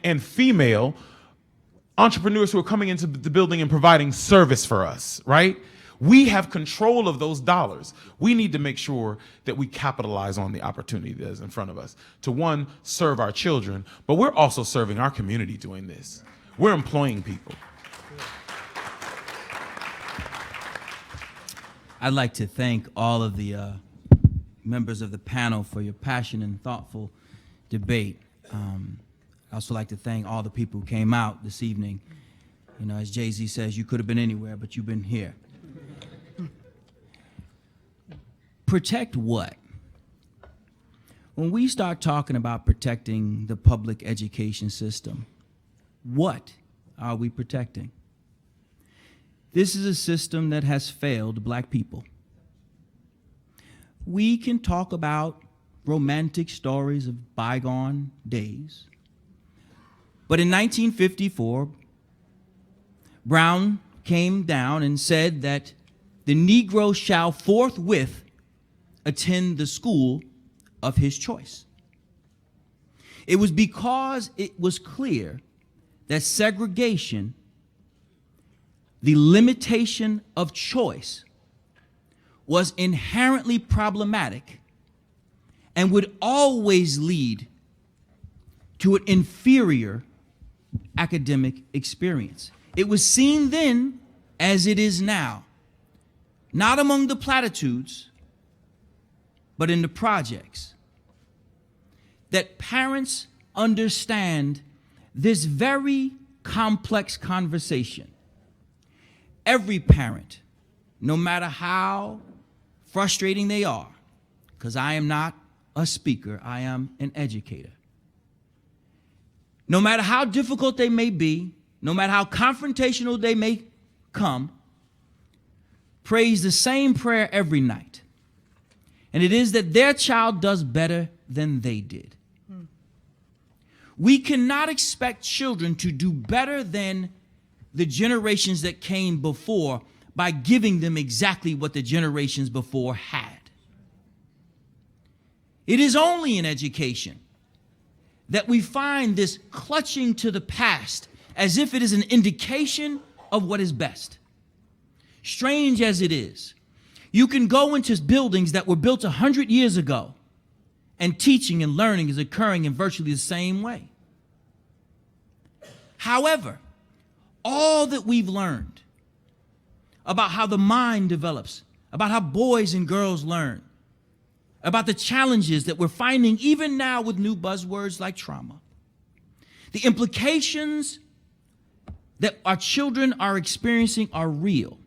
and female entrepreneurs who are coming into the building and providing service for us, right? We have control of those dollars. We need to make sure that we capitalize on the opportunity that is in front of us to, one, serve our children, but we're also serving our community doing this. We're employing people. I'd like to thank all of the members of the panel for your passion and thoughtful debate. I'd also like to thank all the people who came out this evening. As Jay-Z says, you could have been anywhere, but you've been here. Protect what? When we start talking about protecting the public education system, what are we protecting? This is a system that has failed Black people. We can talk about romantic stories of bygone days, but in 1954, Brown came down and said that the Negro shall forthwith attend the school of his choice. It was because it was clear that segregation, the limitation of choice, was inherently problematic and would always lead to an inferior academic experience. It was seen then as it is now, not among the platitudes, but in the projects, that parents understand this very complex conversation. Every parent, no matter how frustrating they are, because I am not a speaker, I am an educator. No matter how difficult they may be, no matter how confrontational they may come, prays the same prayer every night. And it is that their child does better than they did. We cannot expect children to do better than the generations that came before by giving them exactly what the generations before had. It is only in education that we find this clutching to the past as if it is an indication of what is best. Strange as it is, you can go into buildings that were built 100 years ago and teaching and learning is occurring in virtually the same way. However, all that we've learned about how the mind develops, about how boys and girls learn, about the challenges that we're finding even now with new buzzwords like trauma, the implications that our children are experiencing are real.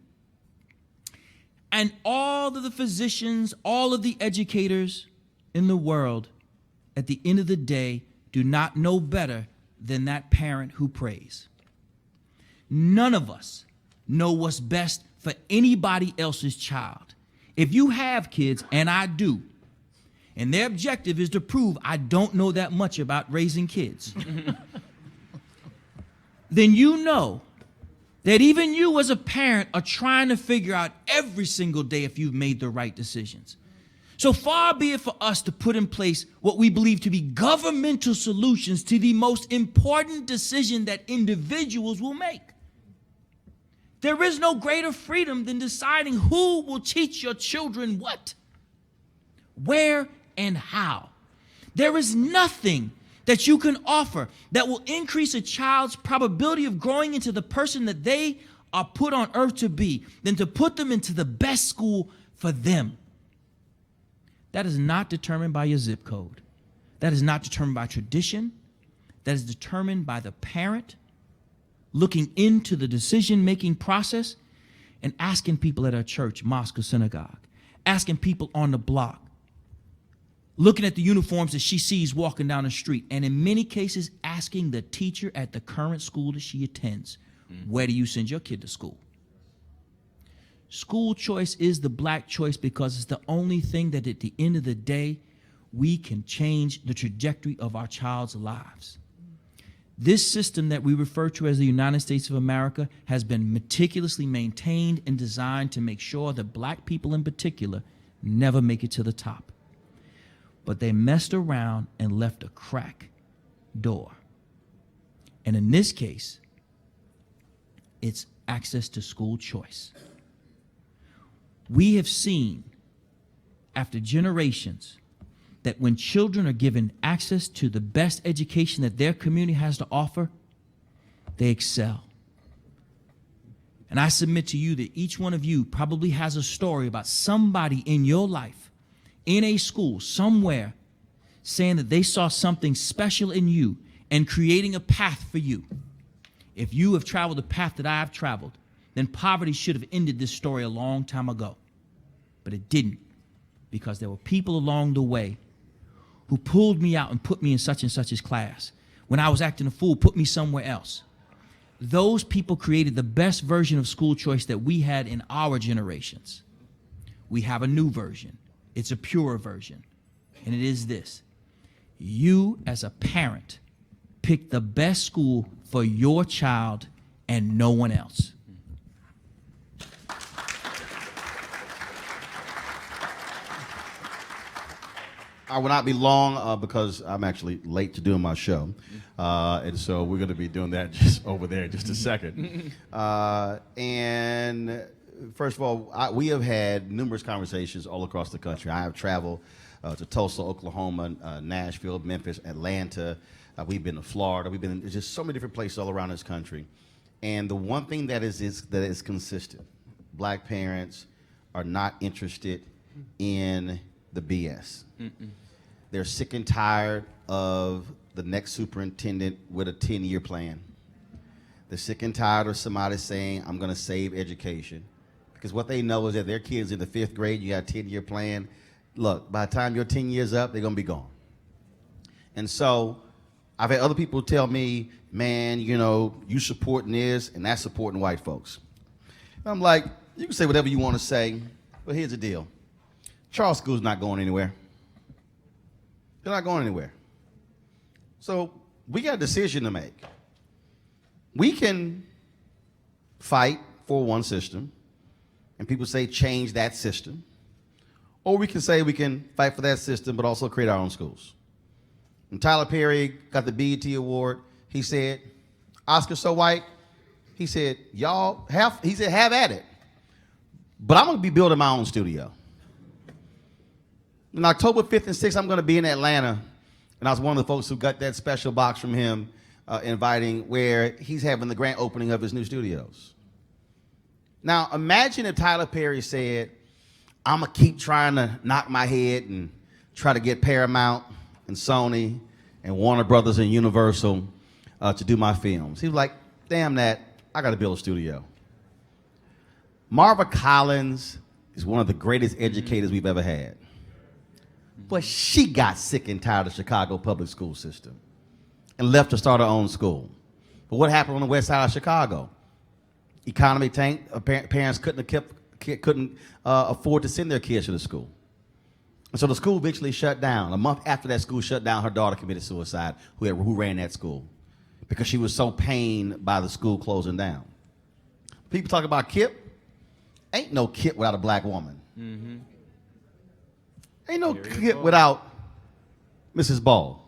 And all of the physicians, all of the educators in the world, at the end of the day, do not know better than that parent who prays. None of us know what's best for anybody else's child. If you have kids, and I do, and their objective is to prove I don't know that much about raising kids, then you know that even you as a parent are trying to figure out every single day if you've made the right decisions. So far be it for us to put in place what we believe to be governmental solutions to the most important decision that individuals will make. There is no greater freedom than deciding who will teach your children what, where, and how. There is nothing that you can offer that will increase a child's probability of growing into the person that they are put on earth to be than to put them into the best school for them. That is not determined by your zip code. That is not determined by tradition. That is determined by the parent looking into the decision-making process and asking people at our church, mosque, or synagogue, asking people on the block, looking at the uniforms that she sees walking down the street, and in many cases asking the teacher at the current school that she attends, where do you send your kid to school? School choice is the black choice because it's the only thing that at the end of the day, we can change the trajectory of our child's lives. This system that we refer to as the United States of America has been meticulously maintained and designed to make sure that black people in particular never make it to the top. But they messed around and left a crack door. And in this case, it's access to school choice. We have seen, after generations, that when children are given access to the best education that their community has to offer, they excel. And I submit to you that each one of you probably has a story about somebody in your life, in a school, somewhere, saying that they saw something special in you and creating a path for you. If you have traveled the path that I have traveled, then poverty should have ended this story a long time ago. But it didn't, because there were people along the way who pulled me out and put me in such and such as class. When I was acting a fool, put me somewhere else. Those people created the best version of school choice that we had in our generations. We have a new version. It's a purer version. And it is this: you as a parent pick the best school for your child and no one else. I will not be long because I'm actually late to doing my show. And so we're going to be doing that just over there in just a second. And first of all, we have had numerous conversations all across the country. I have traveled to Tulsa, Oklahoma, Nashville, Memphis, Atlanta. We've been to Florida. We've been in just so many different places all around this country. And the one thing that is consistent: black parents are not interested in the BS. They're sick and tired of the next superintendent with a 10-year plan. They're sick and tired of somebody saying, I'm going to save education. Because what they know is that their kids in the 5th grade, you got a 10-year plan. Look, by the time your 10 years up, they're going to be gone. And so I've had other people tell me, man, you know, you supporting this and that's supporting white folks. And I'm like, you can say whatever you want to say, but here's the deal. Charles School's not going anywhere. They're not going anywhere. So we got a decision to make. We can fight for one system, and people say change that system. Or we can say we can fight for that system, but also create our own schools. When Tyler Perry got the BET Award, he said, Oscar so white, he said, have at it. But I'm going to be building my own studio. On October 5th and 6th, I'm going to be in Atlanta. And I was one of the folks who got that special box from him inviting where he's having the grand opening of his new studios. Now, imagine if Tyler Perry said, I'm going to keep trying to knock my head and try to get Paramount and Sony and Warner Brothers and Universal to do my films. He was like, damn that, I got to build a studio. Marva Collins is one of the greatest educators we've ever had. But she got sick and tired of the Chicago public school system and left to start her own school. But what happened on the west side of Chicago? Economy tanked. Parents couldn't afford to send their kids to the school. And so the school eventually shut down. A month after that school shut down, her daughter committed suicide, who ran that school, because she was so pained by the school closing down. People talk about Kip. Ain't no Kip without a black woman. Mm-hmm. Ain't no Kip without Mrs. Ball.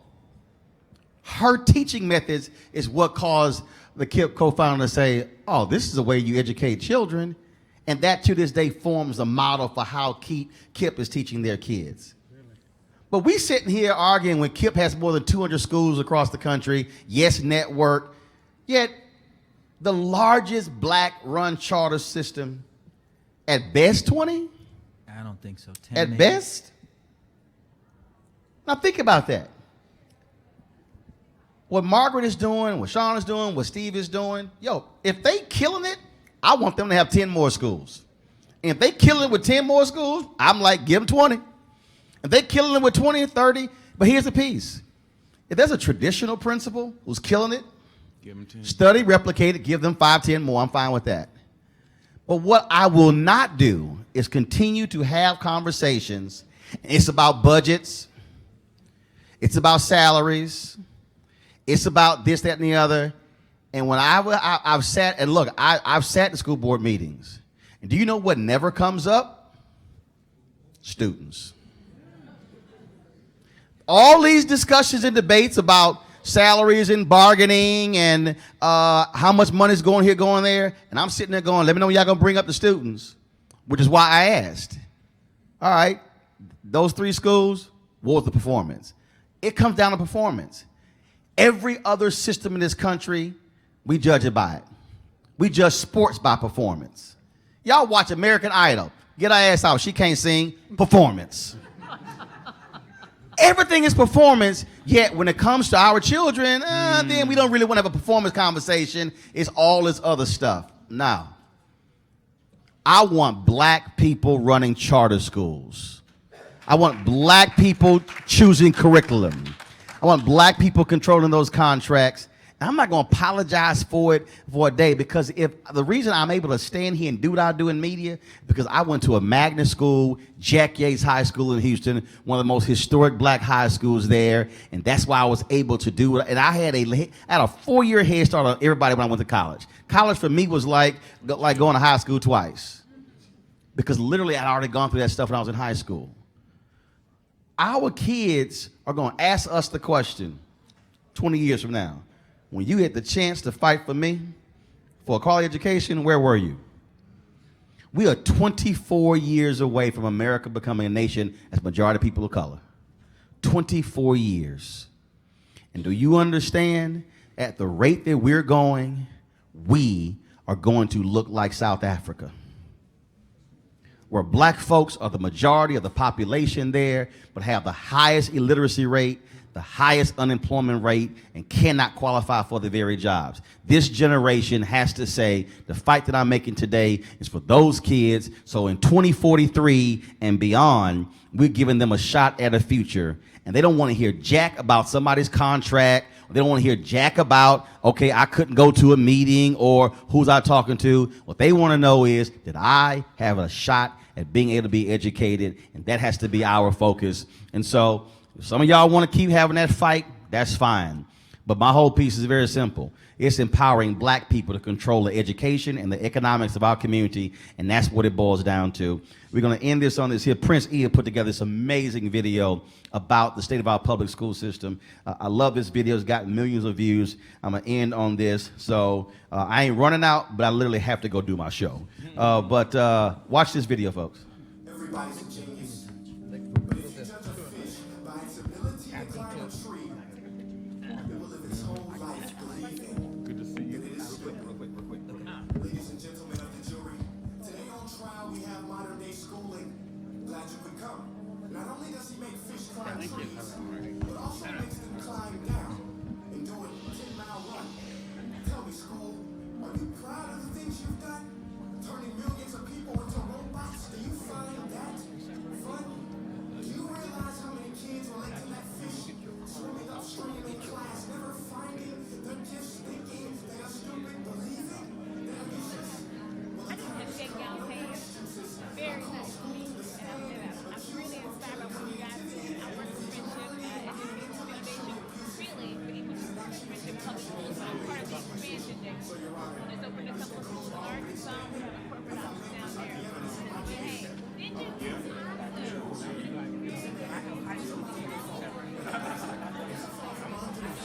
Her teaching methods is what caused the Kip co-founder to say, oh, this is the way you educate children. And that to this day forms a model for how Kip is teaching their kids. Really? But we sitting here arguing when Kip has more than 200 schools across the country, Yes Network, yet the largest black-run charter system, at best 20? I don't think so. 10 At maybe. best? Now think about that. What Margaret is doing, what Shawn is doing, what Steve is doing, yo, if they killing it, I want them to have 10 more schools. And if they killing it with 10 more schools, I'm like, give them 20. If they killing it with 20 and 30, but here's the piece. If there's a traditional principal who's killing it, Give them 10. study, replicate it, give them 5, 10 more. I'm fine with that. But what I will not do is continue to have conversations. It's about budgets. It's about salaries. It's about this, that, and the other. And when I've sat, and look, I've sat in school board meetings. And do you know what never comes up? Students. All these discussions and debates about salaries and bargaining and how much money's going here, going there. And I'm sitting there going, let me know when y'all going to bring up the students, which is why I asked. All right, those 3 schools, what was the performance? It comes down to performance. Every other system in this country, we judge it by it. We judge sports by performance. Y'all watch American Idol. Get our ass out. She can't sing. Performance. Everything is performance, yet when it comes to our children, then we don't really want to have a performance conversation. It's all this other stuff. Now, I want black people running charter schools. I want black people choosing curriculum. I want black people controlling those contracts. I'm not going to apologize for it for a day, because if the reason I'm able to stand here and do what I do in media, because I went to a magnet school, Jack Yates High School in Houston, one of the most historic black high schools there, and that's why I was able to do it. And I had a 4-year head start on everybody when I went to college. College for me was like going to high school twice, because literally I'd already gone through that stuff when I was in high school. Our kids are going to ask us the question 20 years from now. When you had the chance to fight for me for a quality education, where were you? We are 24 years away from America becoming a nation as majority of people of color. 24 years. And do you understand, at the rate that we're going, we are going to look like South Africa, where black folks are the majority of the population there, but have the highest illiteracy rate, the highest unemployment rate, and cannot qualify for the very jobs. This generation has to say, the fight that I'm making today is for those kids, so in 2043 and beyond, we're giving them a shot at a future. And they don't want to hear jack about somebody's contract. They don't want to hear jack about, okay, I couldn't go to a meeting, or who's I talking to. What they want to know is, did I have a shot at being able to be educated? And that has to be our focus. And so, if some of y'all want to keep having that fight, that's fine. But my whole piece is very simple. It's empowering black people to control the education and the economics of our community, and that's what it boils down to. We're going to end this on this here. Prince Ia put together this amazing video about the state of our public school system. I love this video. It's got millions of views. I'm going to end on this. So I ain't running out, but I literally have to go do my show. But watch this video, folks. Everybody's a genius. But if you judge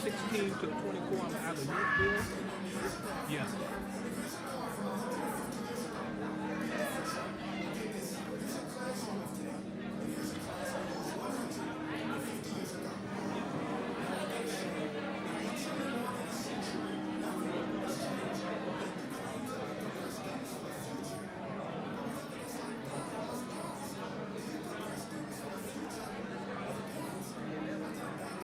16 to 24 on the Avenue. Yeah.